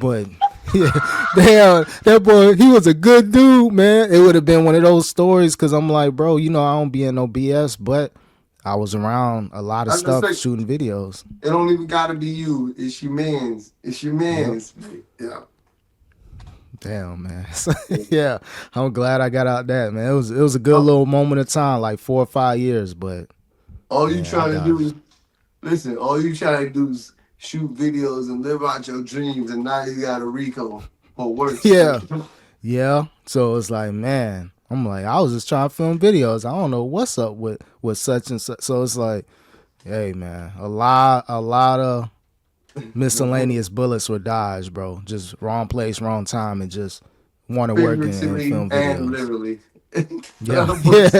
But yeah, damn, that boy, he was a good dude, man. It would have been one of those stories because I'm like, bro, I don't be in no BS, but I was around a lot of I just stuff say shooting videos. it don't even gotta be you. It's your man's. It's your Yep. man's. Yeah. Damn, man. Yeah. Yeah, I'm glad I got out that, man. It was a good All little moment of time, like 4 or 5 years, but all you man, I trying to got do, listen. All you trying to do is shoot videos and live out your dreams, and now you got a Rico or worse. Like, yeah, yeah. So it's like, man, I'm like, I was just trying to film videos. I don't know what's up with such and such. So it's like, hey, man, a lot of miscellaneous bullets were dodged, bro. Just wrong place, wrong time, and just want to work and figuratively film and videos. literally. Yeah, yeah,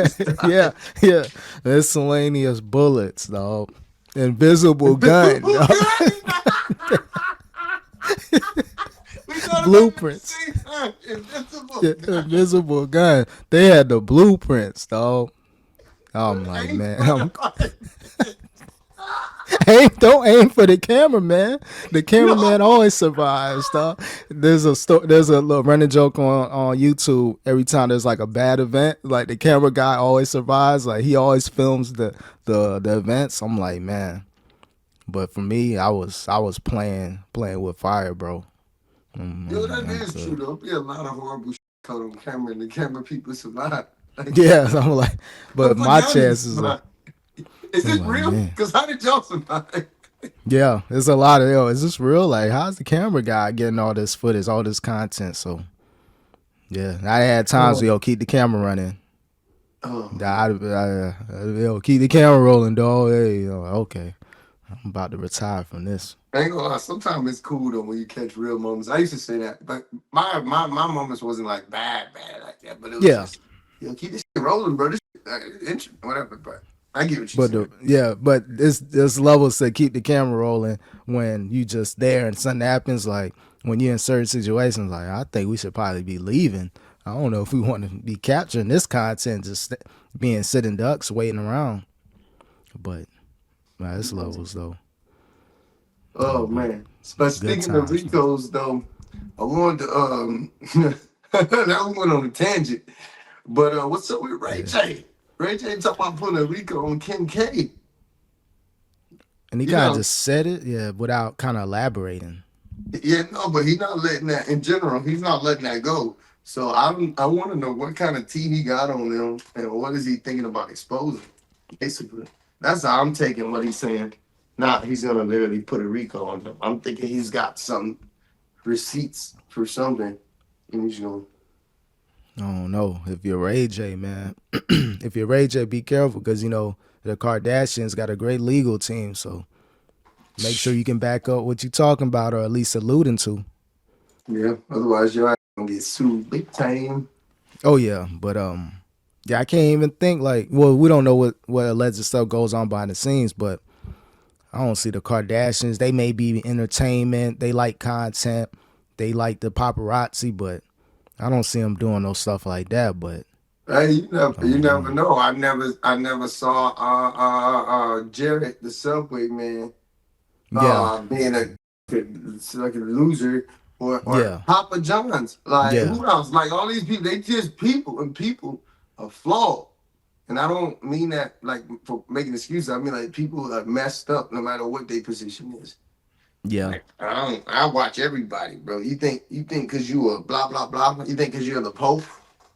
yeah, yeah. Miscellaneous bullets, dog. Invisible gun, Invisible dog. gun. We thought about it at the Blueprints. same time. Invisible Yeah, gun. invisible gun. They had the blueprints, dog. I'm like, Ain't man, for the fight. don't aim for the cameraman. The cameraman No. always survives, dog. There's a little running joke on YouTube. Every time there's like a bad event, like the camera guy always survives. Like he always films the events. I'm like, man. But for me, I was playing with fire, bro. Yo, that I'm is true good. though. Be a lot of horrible shit caught on camera, and the camera people survive. Like, Yeah, I'm like, but but for my y'all, you chances are, survive. Is I'm this like, real? man. Because how did y'all survive? Yeah, there's a lot of is this real? Like, how's the camera guy getting all this footage, all this content? So yeah, I had times Oh, where keep the camera running. oh man. Keep the camera rolling, dog. Hey, okay, I'm about to retire from this. I ain't gonna lie. Sometimes it's cool though when you catch real moments. I used to say that, but my moments wasn't like bad like that. But it was Yeah, just, keep this shit rolling, bro. This shit, whatever. But I get what you're saying. but there's levels to keep the camera rolling when you just there and something happens. Like when you're in certain situations, like I think we should probably be leaving. I don't know if we want to be capturing this content, just being sitting ducks waiting around. But it's levels though. Oh But man. But good speaking of times, man. Ricos though, I wanted to that we went on a tangent. But what's up with Ray Yeah. J? Ray J talking about putting a Rico on Kim K. And he You kind of know, just said it, yeah, without kind of elaborating. yeah, no, but he's not letting that in general. He's not letting that go. So I want to know what kind of tea he got on them and what is he thinking about exposing. Basically, that's how I'm taking what he's saying. Not he's gonna literally put a Rico on them. I'm thinking he's got some receipts for something, and he's going. I don't know. If you're Ray J, man, if you're Ray J, be careful because, the Kardashians got a great legal team. So make sure you can back up what you're talking about or at least alluding to. Yeah, otherwise your ass gonna get sued big time. Oh, yeah. But, yeah, I can't even think like, well, we don't know what alleged stuff goes on behind the scenes, but I don't see the Kardashians. They may be entertainment. They like content. They like the paparazzi, but I don't see them doing no stuff like that. But Hey, I you don't never know. know. I never saw Jared the Subway man Yeah, being like a loser or yeah, Papa John's. Like yeah, who else? Like all these people, they just people and people are flawed. And I don't mean that like for making excuses. I mean like people are messed up no matter what their position is. yeah. Like I watch everybody, bro. You think because you a blah blah blah. You think because you're the Pope,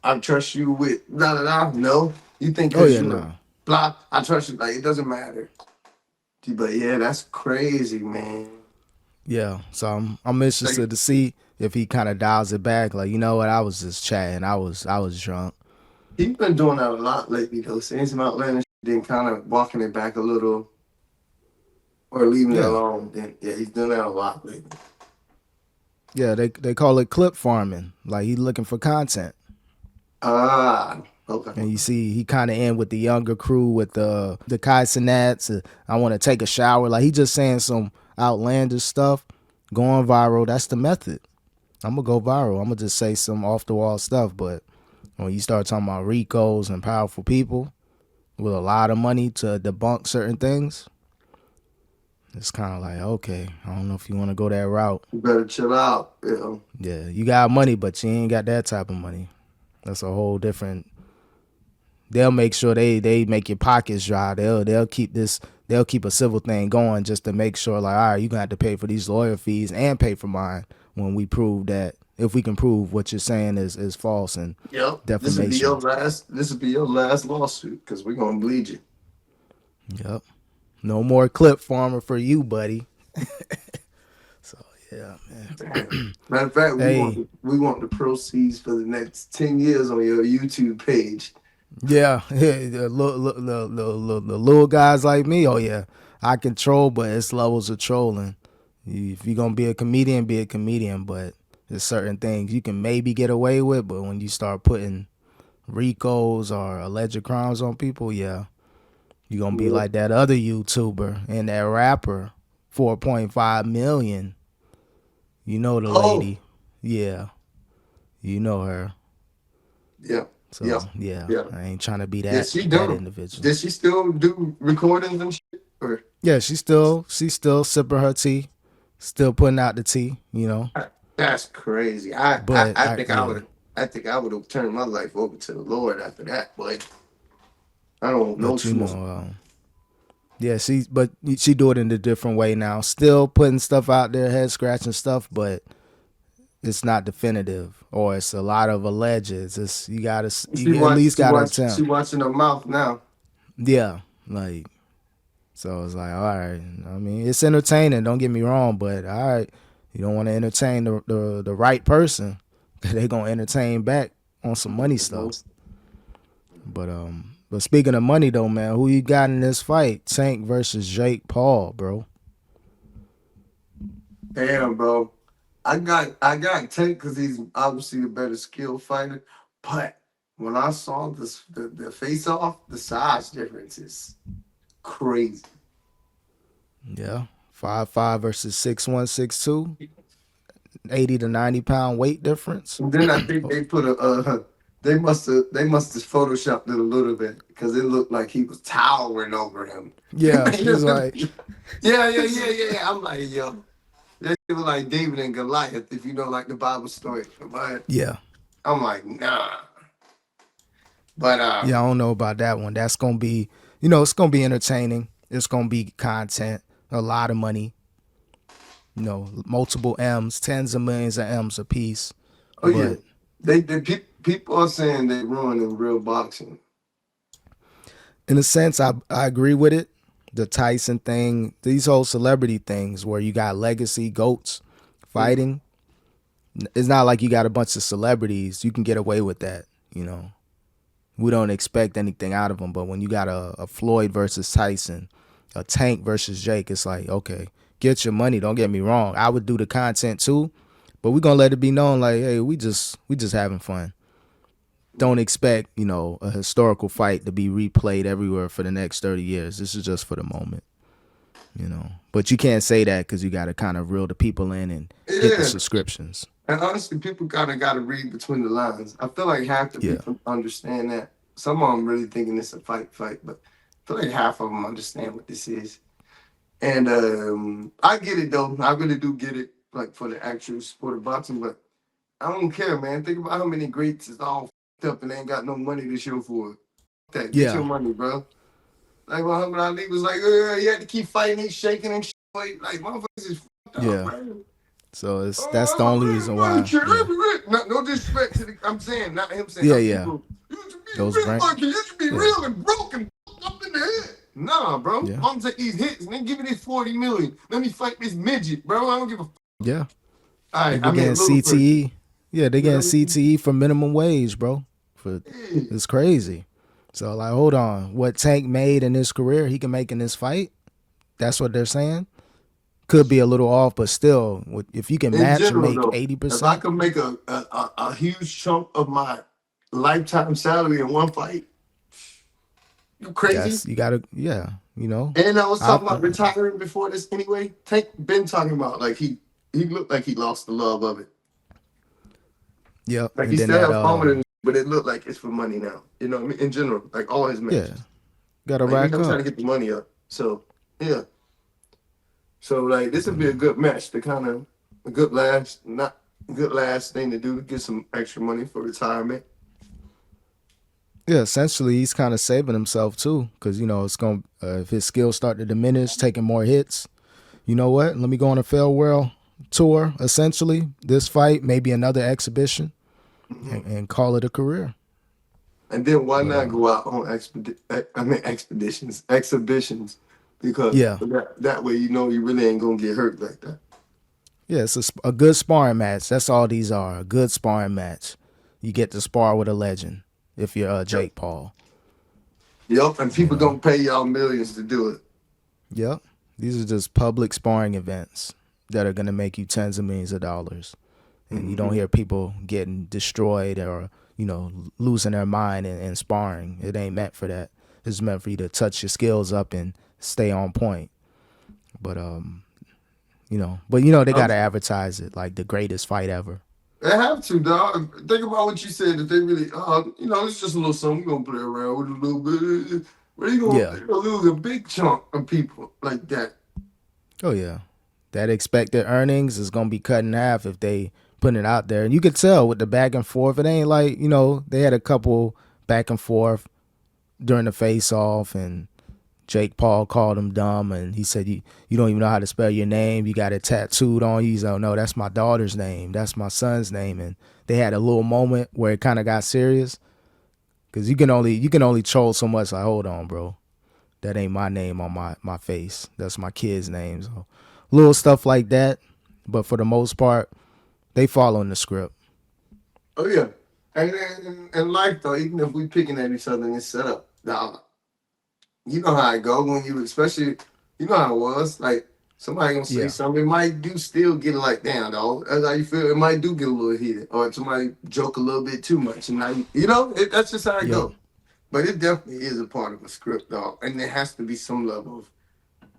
I trust you with blah blah blah. No, you think Oh because yeah, you're no. blah, I trust you. Like it doesn't matter. But yeah, that's crazy, man. Yeah. So I'm Like interested to see if he kind of dials it back. Like, you know what? I was just chatting. I was drunk. he's been doing that a lot lately, though. Saying some outlandish, then kind of walking it back a little or leaving it Yeah. alone. Then yeah, he's doing that a lot lately. Yeah, they call it clip farming. Like he looking for content. Ah, okay. And you see he kind of in with the younger crew with the Kai Cenats. I want to take a shower. Like he just saying some outlandish stuff, going viral. That's the method. I'm gonna go viral. I'm gonna just say some off the wall stuff. But when you start talking about Ricos and powerful people with a lot of money to debunk certain things, it's kind of like, okay, I don't know if you want to go that route. You better chill out. You know. Yeah, you got money, but you ain't got that type of money. That's a whole different. They'll make sure they make your pockets dry. They'll keep this. They'll keep a civil thing going just to make sure, like, all right, you gonna have to pay for these lawyer fees and pay for mine when we prove that, if we can prove what you're saying is false and Yep. This will be your defamation. last. This will be your last lawsuit because we're gonna bleed you. Yep. No more clip farmer for you, buddy. So yeah, Damn. man. Matter of fact, Hey, we want the proceeds for the next 10 years on your YouTube page. yeah, the little guys like me. Oh yeah, I can troll, but it's levels of trolling. If you're gonna be a comedian, be a comedian. But there's certain things you can maybe get away with, but when you start putting Ricos or alleged crimes on people, yeah, You gonna be Yeah. like that other YouTuber and that rapper, 4.5 million. You know the Oh, lady. Yeah, you know her. yeah, yeah, So yeah, yeah. I ain't trying to be Did that she that do? individual. Did she still do recordings and shit? Or Yeah, she's still sipping her tea, still putting out the tea, that's crazy. I, I, But I think I yeah, would. I think I would have turned my life over to the Lord after that. But I don't want no but smoke. yeah, she do it in a different way now. Still putting stuff out there, head scratching stuff, but it's not definitive, or it's a lot of alleges. It's you at least gotta She attempt. watching her mouth now. Yeah, like so it's like all right. I mean, it's entertaining. Don't get me wrong, but all right, you don't want to entertain the right person. They gonna entertain back on some money stuff. But speaking of money though, man, who you got in this fight? Tank versus Jake Paul, bro. Damn, bro. I got Tank because he's obviously the better skill fighter. But when I saw the face off, the size difference is crazy. Yeah, 5'5" versus 6'1", 6'2", 80 to 90 pound weight difference. And then I think they put a they must have photoshopped it a little bit because it looked like he was towering over him. It Yeah, made it's him like yeah. I'm like, yo, that shit was like David and Goliath, if you know like the Bible story. But yeah, I'm like, nah. But yeah. I don't know about that one. That's gonna be, it's gonna be entertaining. It's gonna be content, a lot of money. Multiple M's, tens of millions of M's a piece. oh yeah, But people are saying they ruining real boxing. in a sense, I agree with it. The Tyson thing, these whole celebrity things where you got legacy goats Mhm. fighting. It's not like you got a bunch of celebrities. You can get away with that. We don't expect anything out of them. But when you got a Floyd versus Tyson, a Tank versus Jake, it's like, okay, get your money. Don't get me wrong. I would do the content too, but we're gonna let it be known like, hey, we just having fun. Don't expect, a historical fight to be replayed everywhere for the next 30 years. This is just for the moment. But you can't say that because you got to kind of reel the people in and hit the Yeah, subscriptions. and honestly, people kind of got to read between the lines. I feel like half the Yeah. people understand that. Some of them really thinking it's a fight, but I feel like half of them understand what this is. And I get it though. I really do get it, like for the actual sport of boxing. But I don't care, man. Think about how many greats is all f***ed up and they ain't got no money to show for it. Okay, get your Yeah. money, bro. Like Muhammad Ali was like, you had to keep fighting, he's shaking and shit. Like motherfuckers is fucked up, Yeah. bro. So that's the only Oh, reason I'm why. rich, Yeah. no disrespect to the. I'm saying not him saying Yeah. other Yeah. people. You should be Those real, brand. like you should be Yeah. real and broken up in the head. Nah, bro. Yeah. I'm gonna take these hits and then give me this 40 million. Let me fight this midget, bro. I don't give a. Yeah. All right, People I mean getting Ludacris. CTE. Yeah, they You know getting what I mean? CTE for minimum wage, bro. For Yeah. It's crazy. So like, hold on. What Tank made in his career, he can make in this fight. That's what they're saying. Could be a little off, but still, if you can In match and general, make though, eighty if I percent, could make a huge chunk of my lifetime salary in one fight, you crazy? that's you gotta. Yeah, And I was I talking about retiring before this anyway. Tank been talking about like he looked like he lost the love of it. yep. Like he And then still that have fun with it, but it looked like it's for money now. You know what I mean? In general, like all his yeah, matches, gotta like rack trying to up. get the money up. So yeah, so like this would be a good match to kind of a good last, not good last thing to do to get some extra money for retirement. Yeah, essentially, he's kind of saving himself too, because it's gonna if his skills start to diminish, taking more hits. You know what? Let me go on a farewell tour. Essentially, this fight, maybe another exhibition, Mhm. and call it a career. And then why But not go out on expeditions, exhibitions, because yeah, that way you know you really ain't gonna get hurt like that. yeah, it's a good sparring match. That's all these are. A good sparring match. You get to spar with a legend if you're Yep. Jake Paul. Yep. And You people know. gonna pay y'all millions to do it. Yep. These are just public sparring events that are gonna make you tens of millions of dollars. And you don't Hmm. hear people getting destroyed or losing their mind in sparring. It ain't meant for that. It's meant for you to touch your skills up and stay on point. But they I'm, gotta advertise it like the greatest fight ever. they have to, dog. Think about what you said. That they really, it's just a little something. We're gonna play around with a little bit. But Yeah. they gonna lose a big chunk of people like that. Oh yeah. That expected earnings is gonna be cut in half if they put it out there. And you could tell with the back and forth. It ain't like, they had a couple back and forth during the face off, and Jake Paul called him dumb, and he said, you don't even know how to spell your name. You got it tattooed on you. He's like, no, that's my daughter's name. That's my son's name. And they had a little moment where it kind of got serious, because you can only troll so much. Like, hold on, bro, that ain't my name on my face. That's my kid's name. So little stuff like that. But for the most part, they following the script. Oh yeah, and life though, even if we picking at each other and it's set up, now you know how it go when you, especially, you know how it was. Like somebody gonna say Yeah. something, it might do still get like, damn, dog. That's how you feel. It might do get a little heated, or somebody joke a little bit too much, and now that's just how it Yep. go. But it definitely is a part of a script, dog, and there has to be some level of.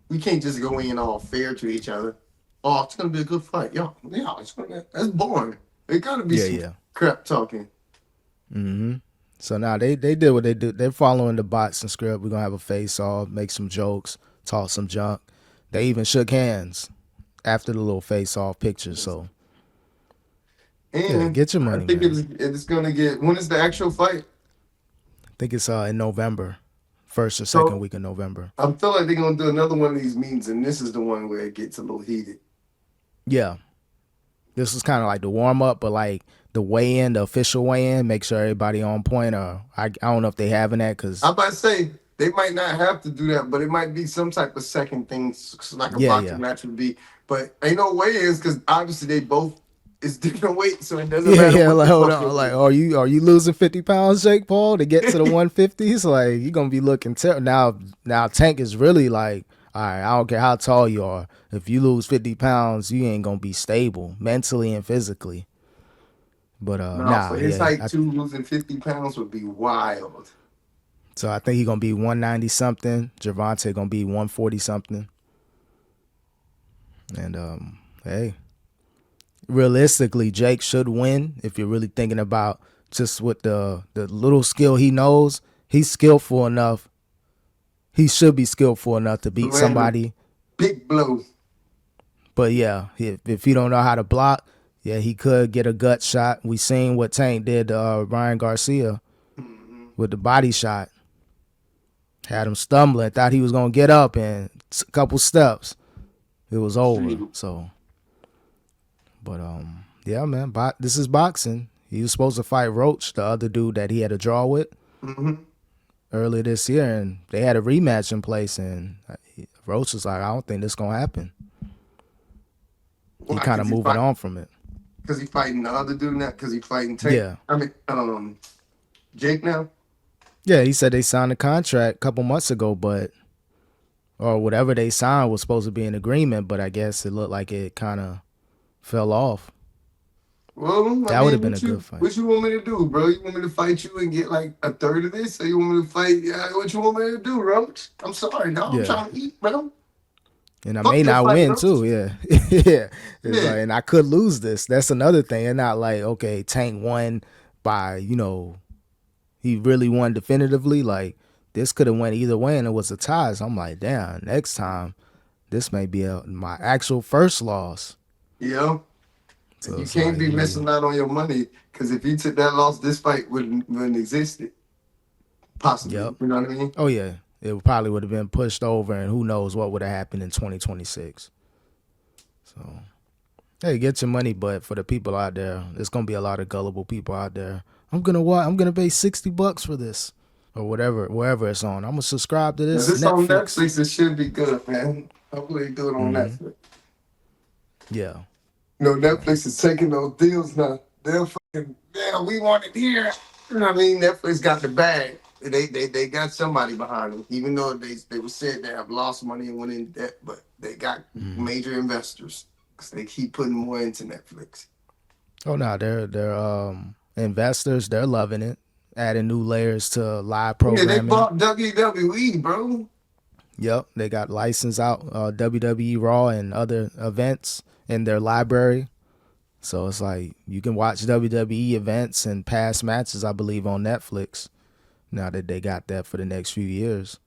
We can't just go in all fair to each other. Oh, it's gonna be a good fight, yo. Yeah, that's boring. It gotta be Yeah. some Yeah. crap talking. Mm-hmm. So now they did what they do. They're following the boxing script. We're gonna have a face off, make some jokes, talk some junk. They even shook hands after the little face off picture. So yeah, And get your I money, think man. it's gonna get. When is the actual fight? I think it's in November, first or second So week of November. I feel like they're gonna do another one of these meetings, and this is the one where it gets a little heated. Yeah, this was kind of like the warm up, but like the weigh in, the official weigh in, make sure everybody on point. Or I don't know if they having that I'm because about to say they might not have to do that, but it might be some type of second thing, like a yeah, boxing yeah, match would be. But ain't no way is because obviously they both is different weight, so it doesn't yeah, matter yeah. what Like the hold fuck on, it like is. are you losing 50 pounds, Jake Paul, to get to the 150s? Like you gonna be looking terrible. Now Tank is really like, all right, I don't care how tall you are. If you lose 50 pounds, you ain't gonna be stable mentally and physically. But No, nah, for his yeah. height too, losing 50 pounds would be wild. So I think he gonna be 190 something. Gervonta gonna be 140 something. And hey, realistically, Jake should win if you're really thinking about just with the little skill he knows. He's skillful enough. He should be skillful enough to To beat land a somebody. big blow. But yeah, if he don't know how to block, yeah, he could get a gut shot. We seen what Tank did to Ryan Garcia Mhm. with the body shot. Had him stumbling, thought he was gonna get up, and a couple steps, it was over. Shoot. So, but yeah, man, this is boxing. He was supposed to fight Roach, the other dude that he had a draw with Mm-hmm. earlier this year, and they had a rematch in place. And Roach was like, I don't think this gonna happen. He Why? kind of moving on from it. Because he fighting the other dude now? Because he fighting Tank? Yeah. I mean, Jake now? Yeah, he said they signed a contract a couple months ago, but or whatever they signed was supposed to be an agreement, but I guess it looked like it kind of fell off. Well, I That would have mean, been a good fight. what you want me to do, bro? You want me to fight you and get like a third of this? Or you want me to fight? What you want me to do, Roach? I'm sorry, no. I'm Yeah. trying to eat, bro. And I may Fuck your not fight, win Roach. too. Yeah, yeah. It's Yeah. like, and I could lose this. That's another thing. And not like, okay, Tank won by he really won definitively. Like this could have went either way, and it was a tie. So I'm like, damn. Next time, this may be my actual first loss. You know? So You it's can't like, be missing out on your money because if you took that loss, this fight wouldn't exist. yep. Possibly. You know what I mean? Oh yeah, it probably would have been pushed over, and who knows what would have happened in 2026. So hey, get your money, but for the people out there, there's gonna be a lot of gullible people out there. I'm gonna what? I'm gonna pay $60 for this or whatever, wherever it's on. I'm gonna subscribe to Now, this this on Netflix. Netflix, it should be good, man. Hopefully, they do it on Mm-hmm. Netflix. Yeah. Netflix is taking those deals now. They're fucking, yeah, we want it here. You know what I mean? Netflix got the bag. They got somebody behind them, even though they were said they have lost money and went in debt, but they got Mm. major investors because they keep putting more into Netflix. Oh no, they're investors. They're loving it. adding new layers to live Yeah, they programming. bought WWE, bro. Yep, they got licensed out WWE Raw and other events in their library. So it's like you can watch WWE events and past matches, I believe, on Netflix. Now that they got that for the next few years.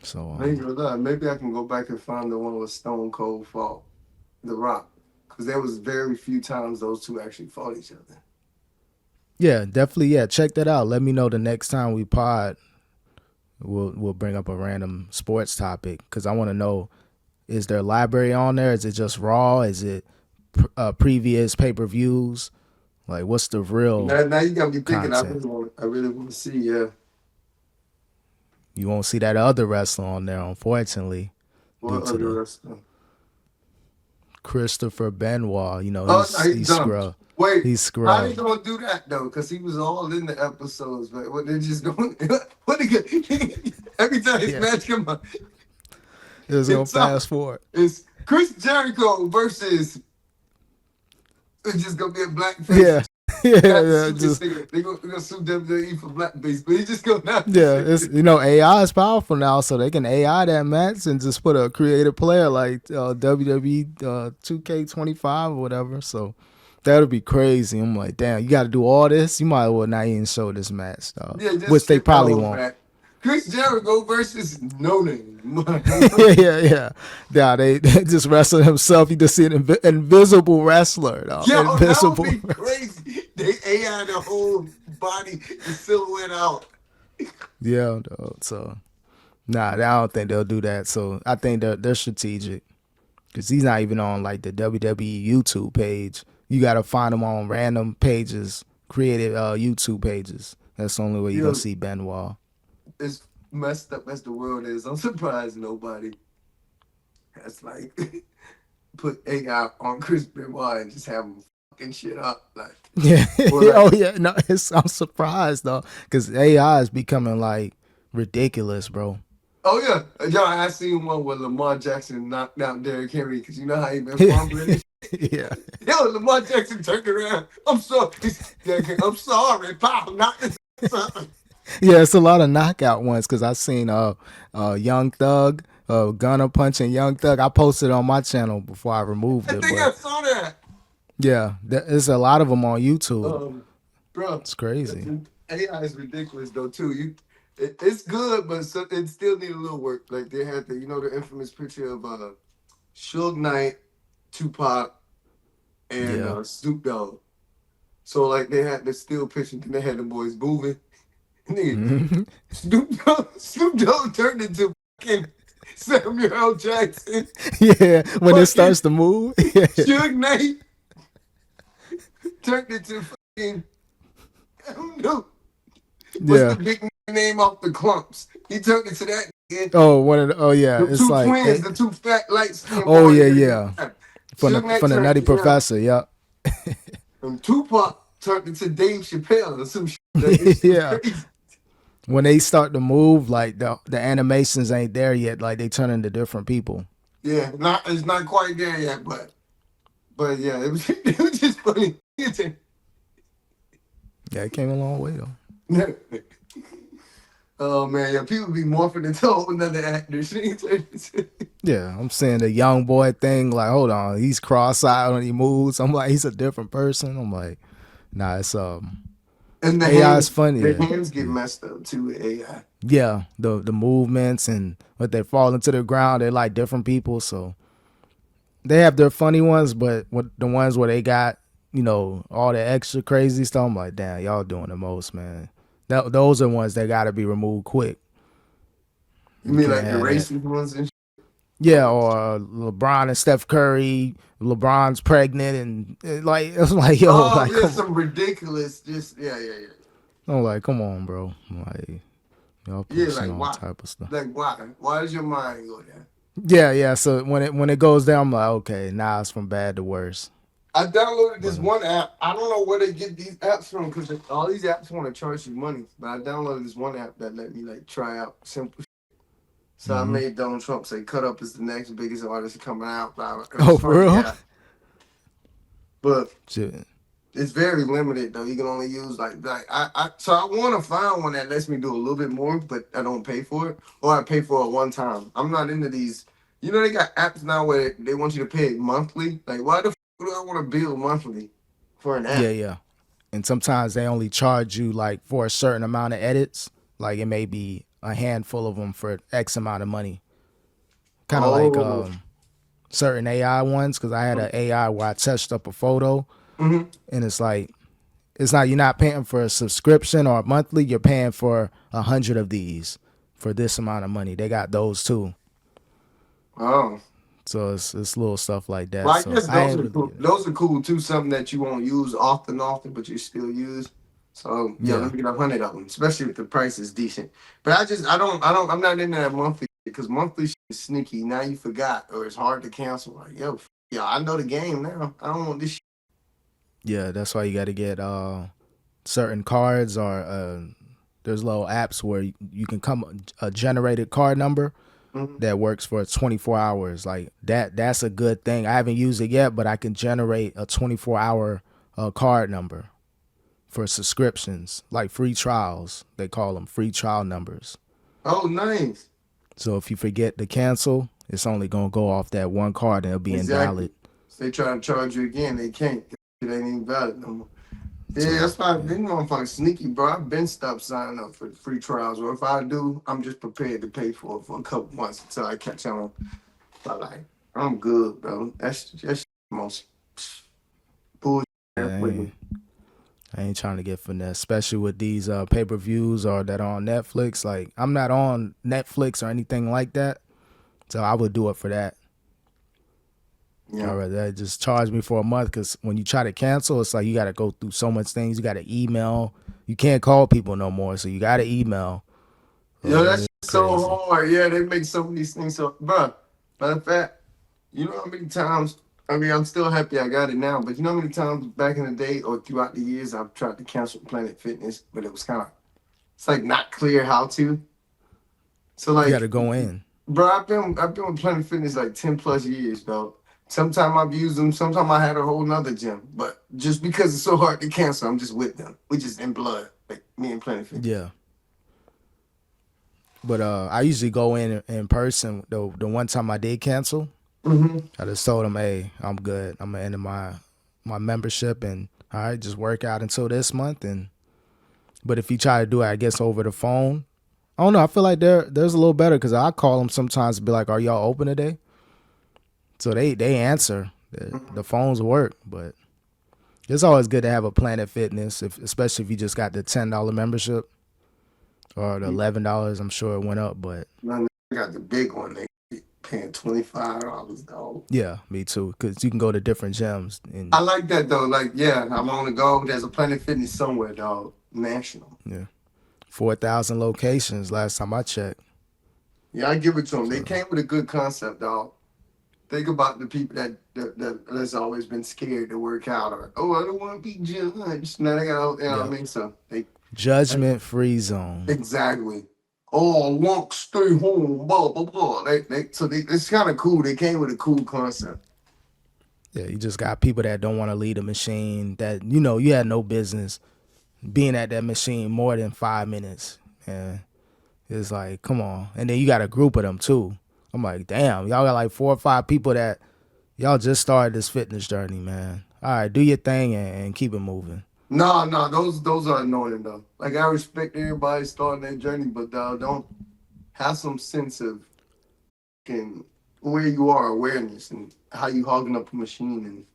So I ain't gonna lie. Maybe I can go back and find the one with Stone Cold fought The Rock, because there was very few times those two actually fought each other. yeah, definitely. Yeah, check that out. Let me know the next time we pod. We'll bring up a random sports topic because I want to know: is there a library on there? Is it just Raw? Is it previous pay per views? Like, what's the real Now you got me thinking. content? I really want to see. Yeah, You won't see that other wrestler on there, unfortunately, due what to other the wrestler? Christopher Benoit. You know, Oh, no, he he's jumped. scrub. Wait, He's how they scrub. gonna do that though? Because he was all in the episodes, but what they just going? What they get? Every time his Yeah, match come on, it's gonna it's fast forward. it's Chris Jericho versus. It's just gonna be a blackface. Yeah, yeah, Got to yeah. sue this Just nigga. They gonna sue WWE for blackface, but he just gonna have to yeah. say It's AI is powerful now, so they can AI that match and just put a creative player like WWE 2K25 or whatever. So that'll be crazy. I'm like, damn, you got to do all this. You might as well not even show this match, dog. yeah, just Which they skip the probably whole won't. back. Chris Jericho versus No Name. Yeah. Yeah, they just wrestle himself. You just see an invisible wrestler, dog. Yo, that would Invisible. be crazy. They AI the whole body, the silhouette out. Yeah, dog. So nah, I don't think they'll do that. So I think they're strategic because he's not even on like the WWE YouTube page. You got to find him on random pages, created YouTube pages. That's the only way you're gonna Yo, see Benoit. as messed up as the world is, I'm surprised nobody has like put AI on Chris Benoit and just have him fucking shit up. Like, Yeah. or like, Oh yeah. No, I'm surprised though because AI is becoming like ridiculous, bro. oh yeah, yo, I seen one where Lamar Jackson knocked out Derrick Henry because you know how he been fumbling. Yeah. Yo, Lamar Jackson turned around. I'm sorry. I'm sorry, pal. Not this. Yeah, it's a lot of knockout ones because I seen Young Thug, Gunner punching Young Thug. I posted it on my channel before I removed I it, think I but saw that. yeah, there's a lot of them on YouTube. Bro, It's crazy. AI is ridiculous though too. It's good, but it still need a little work. Like they had the, the infamous picture of Suge Knight, Tupac, and Yeah. Snoop Dogg. So like they had the still picture, and they had the boys moving. And Mhm. Snoop Dogg turned into fucking Samuel L. Jackson. Yeah, when it Fucking starts to move. Yeah. Suge Knight turned into fucking, I don't know. What's the Yeah. big name off the clumps? He turned into that nigga. Oh yeah, The it's two like twins, the two fat light skinned oh boys. yeah, yeah. Suge Knight From the turned Nutty into Professor. Yep. and Tupac turned into Dave Chappelle or some shit. Like, this shit was Yeah. crazy. When they start to move, like the animations ain't there yet. Like they turn into different people. Yeah, it's not quite there yet, but yeah, it was it was just funny. Yeah, it came a long way though. Oh man, yeah, people be morphing into a whole another actor. Yeah, I'm saying the young boy thing. Like, hold on, he's cross-eyed when he moves. I'm like, he's a different person. I'm like, nah, it's And AI is funny. the hands get messed up too with AI. Yeah, the movements and what they fall into the ground, they're like different people. So they have their funny ones, but what the ones where they got all the extra crazy stuff, I'm like, damn, y'all doing the most, man. Those are ones that got to be removed quick. You mean Can't like the have that. racist ones and shit? Yeah, or LeBron and Steph Curry. LeBron's pregnant, and like it's like yo, Oh like yeah, come some ridiculous. Just yeah. on, I'm like come on, bro. Like y'all Yeah, pushing like all why? type of stuff. Like why? Why does your mind go there? Yeah. So when it goes down, I'm like, okay, now it's from bad to worse. I downloaded But this one app. I don't know where they get these apps from because all these apps want to charge you money. But I downloaded this one app that let me like try out simple. So I made Donald Trump say "Cut Up" is the next biggest artist coming out. Blah, blah. It was oh, for funny, real? yeah. But Shit. It's very limited though. You can only use like so I want to find one that lets me do a little bit more, but I don't pay for it, or I pay for it one time. I'm not into these. You know they got apps now where they want you to pay monthly. Like why the do I want to bill monthly for an Yeah, app? yeah. And sometimes they only charge you like for a certain amount of edits. Like it may be a handful of them for X amount of money. Kind of like Oh, certain AI ones, because I had an AI where I touched up a photo, mm-hmm. and it's like it's not you're not paying for a subscription or a monthly. You're paying for 100 of these for this amount of money. They got those too. Oh. So it's little stuff like that. Well, I So guess I those ain't are really cool. get it. Those are cool too. Something that you won't use often, but you still use. So yeah, Yeah, let me get 100 of them, especially if the price is decent. But I'm not into that monthly because monthly shit is sneaky. Now you forgot, or it's hard to cancel. Like yo, yeah, I know the game now. I don't want this. Shit. yeah. That's why you got to get certain cards or there's little apps where you can come a generated card number Mhm. that works for 24 hours. Like that's a good thing. I haven't used it yet, but I can generate a 24-hour card number for subscriptions, like free trials. They call them free trial numbers. Oh, nice. So if you forget to cancel, it's only gonna go off that one card and it'll be Exactly. invalid. So they try to charge you again, they can't. It ain't even valid no more. Yeah, So that's why yeah, this motherfucking sneaky, bro. I've been stopped signing up for the free trials, or if I do, I'm just prepared to pay for it for a couple months until I catch on. But like, I'm good, bro. That's the most bullshit yeah, with me. I ain't trying to get finesse, especially with these pay-per-views or that are on Netflix. Like I'm not on Netflix or anything like that, so I would do it for that. Yeah. All right, that just charge me for a month because when you try to cancel, it's like you got to go through so much things. You got to email. You can't call people no more, so you got to email. Yo, that's It's so crazy. hard. Yeah, they make some of these things so, bro. Matter of fact, you know how many times? I mean, I'm still happy I got it now, but you know how many times back in the day or throughout the years I've tried to cancel Planet Fitness, but it was kind of it's like not clear how to. So You got like, to go in. bro, I've been with Planet Fitness like 10 plus years, dog. Sometimes I've used them. Sometimes I had a whole nother gym, but just because it's so hard to cancel, I'm just with them. We just in blood, like me and Planet Fitness. Yeah, but I usually go in person. The one time I did cancel, Mm-hmm. I just told them, "Hey, I'm good. I'm gonna end my membership, and all right, just work out until this month." And but if you try to do it, I guess over the phone, I don't know. I feel like there's a little better because I call them sometimes and be like, "Are y'all open today?" So they answer. The phones work, but it's always good to have a Planet Fitness, especially if you just got the $10 membership or the $11. I'm sure it went up, but Man, I got the big one. They paying $25, dog. yeah, me too. Because you can go to different gyms I and like that though. Like, yeah, I'm on the go. There's a Planet Fitness somewhere, dog. National. yeah, 4,000 locations last time I checked. Yeah, I give it to them. They So came with a good concept, dog. Think about the people that's always been scared to work out, or oh, I don't want to be judged. Now they got, you know what I yep, mean? So they judgment free zone. exactly. Oh, walk, stay home, blah blah blah. It's kind of cool. They came with a cool concept. Yeah, you just got people that don't want to leave the machine. That you had no business being at that machine more than 5 minutes. And it's like, come on. And then you got a group of them too. I'm like, damn, y'all got like 4 or 5 people that y'all just started this fitness journey, man. All right, do your thing and keep it moving. No, no, those are annoying though. Like I respect everybody starting their journey, but don't have some sense of can where you are, awareness, and how you hogging up a machine. And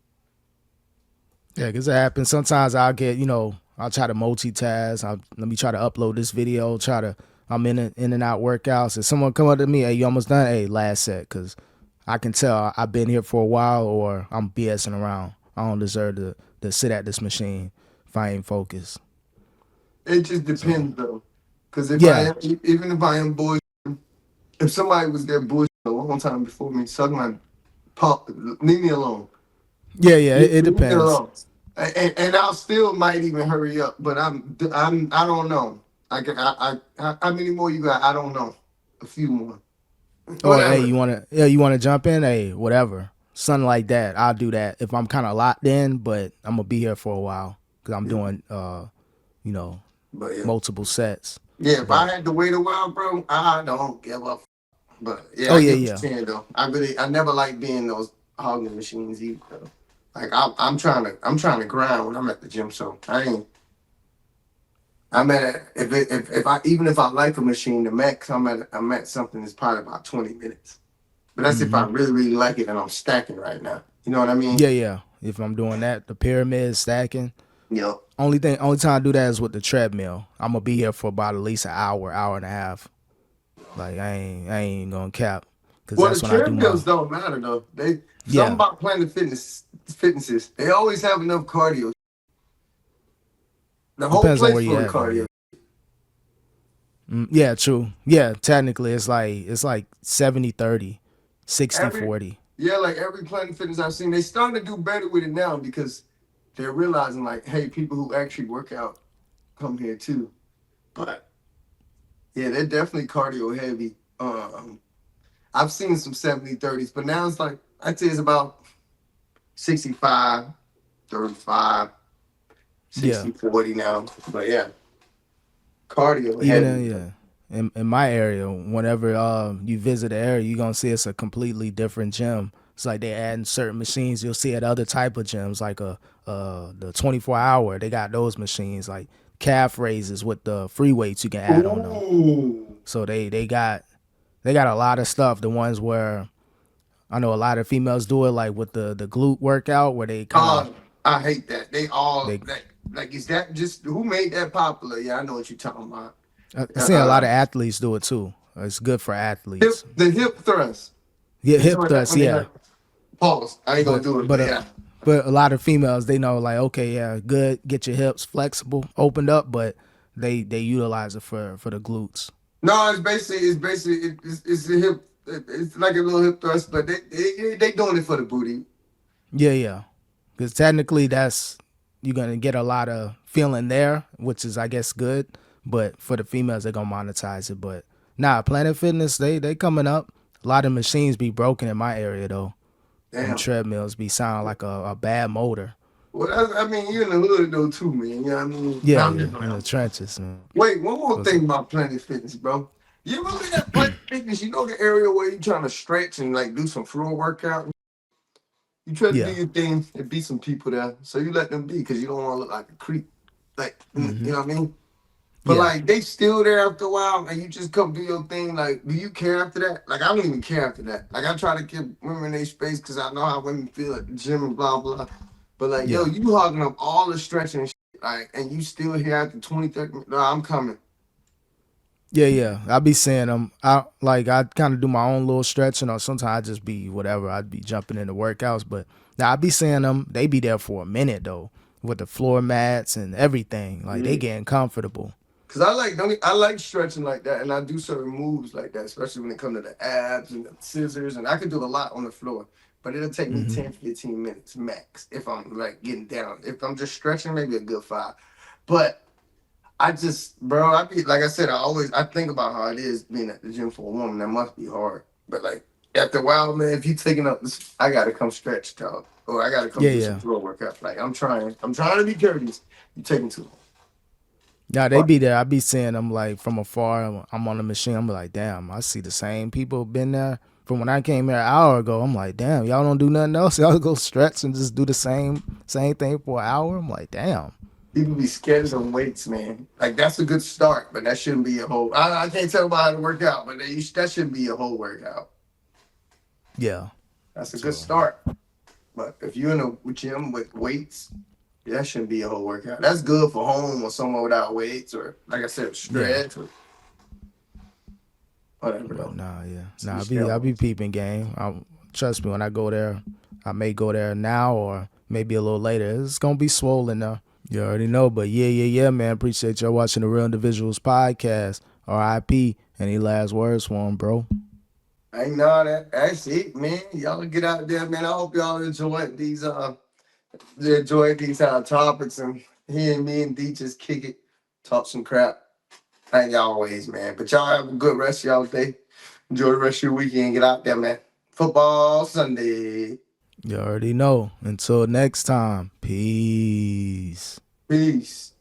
Yeah, because it happens. Sometimes I'll get, I'll try to multitask. Let me try to upload this video. I'm in and out workouts. If someone come up to me, hey, you almost done? Hey, last set, because I can tell I've been here for a while or I'm BSing around. I don't deserve to sit at this machine if I ain't focused. it just So, depends though, because if I yeah. am, even if I am bullshit, if somebody was there bullshit a long time before me, suck my pop, leave me alone. Yeah, yeah, it Leave me depends. alone. And I'll still might even hurry up, but I don't know. How many more you got? I don't know. A few more. Or, hey, Whatever. you want to jump in? Hey, whatever. something like that. I'll do that if I'm kind of locked in, but I'm gonna be here for a while because I'm Yeah. doing you know, But yeah. multiple sets. Yeah, if I But had to wait a while, bro, I don't give up. But yeah, oh I yeah, get what yeah. you're saying though. I never like being those hogging machines either. Though. Like I'm trying to grind when I'm at the gym. So I ain't. I'm at if I even if I like a machine, the max I'm at something is probably about 20 minutes. But that's if I Mm-hmm. really like it and I'm stacking right now. You know what I mean? Yeah, yeah. If I'm doing that, the pyramid stacking. Yep. Only time I do that is with the treadmill. I'm gonna be here for about at least an hour, hour and a half. Like I ain't gonna cap, cause Well, the that's when I do my treadmills don't matter though. They something yeah. about Planet Fitnesses. They always have enough cardio. The whole Depends on place where you full of at though. cardio. Yeah. Yeah, true. Yeah, technically it's like 70-30, 60 Every 40. yeah, like every Planet Fitness I've seen, they starting to do better with it now because they're realizing like, hey, people who actually work out come here too. But yeah, they're definitely cardio heavy. I've seen some 70-30s, but now it's like I'd say it's about 65-35, Yeah. 60-40 now. But yeah, cardio Even heavy. in yeah. In my area, whenever you visit the area, you're gonna see it's a completely different gym. It's like they adding certain machines you'll see at other type of gyms, like the 24 hour. They got those machines like calf raises with the free weights you can add on them. Ooh. So they got a lot of stuff. The ones where I know a lot of females do it, like with the glute workout, where they kind of I hate that. They all they. like is that just who made that popular? Yeah, I know what you're talking about. I seen a lot Uh, of athletes do it too. It's good for athletes. the hip thrust. Yeah, You hip doing that thrust. when they Yeah, like pause. I ain't gonna but do it, but but uh, yeah. but a lot of females they know like okay, yeah, good. Get your hips flexible, opened up, but they utilize it for the glutes. No, it's a hip. It's like a little hip thrust, but they doing it for the booty. Yeah, yeah. Because technically, that's you're gonna get a lot of feeling there, which is I guess good. But for the females, they're gonna monetize it. But nah, Planet Fitness, they coming up. A lot of machines be broken in my area though. Them Damn. treadmills be sounding like a bad motor. Well, I mean, you're in the hood though too, man. You know what I mean? Yeah, Nah, I'm yeah, just in the playing. trenches. Man. Wait, one more What's up? thing about Planet Fitness, bro. You look at that Planet Fitness, you know the area where you're trying to stretch and like do some floor workout. You try to do Yeah. your thing and be some people there, so you let them be because you don't want to look like a creep. Like you Mm-hmm. know what I mean? But Yeah. like they still there after a while, and you just come do your thing. Like, do you care after that? Like, I don't even care after that. Like, I try to give women their space because I know how women feel at the gym and blah blah. But like, yo, Yeah. you hogging up all the stretching and shit, like, and you still here after 20-30 minutes. No, I'm coming. Yeah, yeah. I be seeing them. I kind of do my own little stretching, or sometimes I just be whatever. I'd be jumping into workouts, but now I be seeing them. They be there for a minute though, with the floor mats and everything. Like they Yeah. getting comfortable. Cause I like stretching like that, and I do certain moves like that, especially when it comes to the abs and the scissors, and I can do a lot on the floor. But it'll take me Hmm 10-15 minutes max if I'm like getting down. If I'm just stretching, maybe a good 5. But I just, bro, I be like I said, I think about how it is being at the gym for a woman. That must be hard. But like after a while, man, if you taking up this, I gotta come stretch, dog, or I gotta come Yeah, do some yeah. floor workout. Like I'm trying to be courteous. You taking too Yeah, they long. be there. I be seeing them like from afar. I'm on the machine. I'm like, damn, I see the same people been there from when I came here an hour ago. I'm like, damn, y'all don't do nothing else. Y'all go stretch and just do the same thing for an hour. I'm like, damn. People be scared of weights, man. Like that's a good start, but that shouldn't be a whole. I can't tell about how to work out, but that shouldn't be a whole workout. Yeah. That's a good So start. But if you're in a gym with weights, that shouldn't be a whole workout. That's good for home or somewhere without weights, or like I said, yeah. stretch or whatever. But Though, nah, yeah. so Nah, you I be still. peeping game. Trust me, when I go there, I may go there now or maybe a little later. It's gonna be swollen now. You already know, but yeah, man. Appreciate y'all watching the Real Individuals podcast. R.I.P. Any last words for him, bro? I know that's it, man. Y'all get out there, man. I hope y'all enjoy these topics and hearing me and D just kick it, talk some crap. Like always, man. But y'all have a good rest of y'all day. Enjoy the rest of your weekend. Get out there, man. Football Sunday. You already know. Until next time, peace. Peace.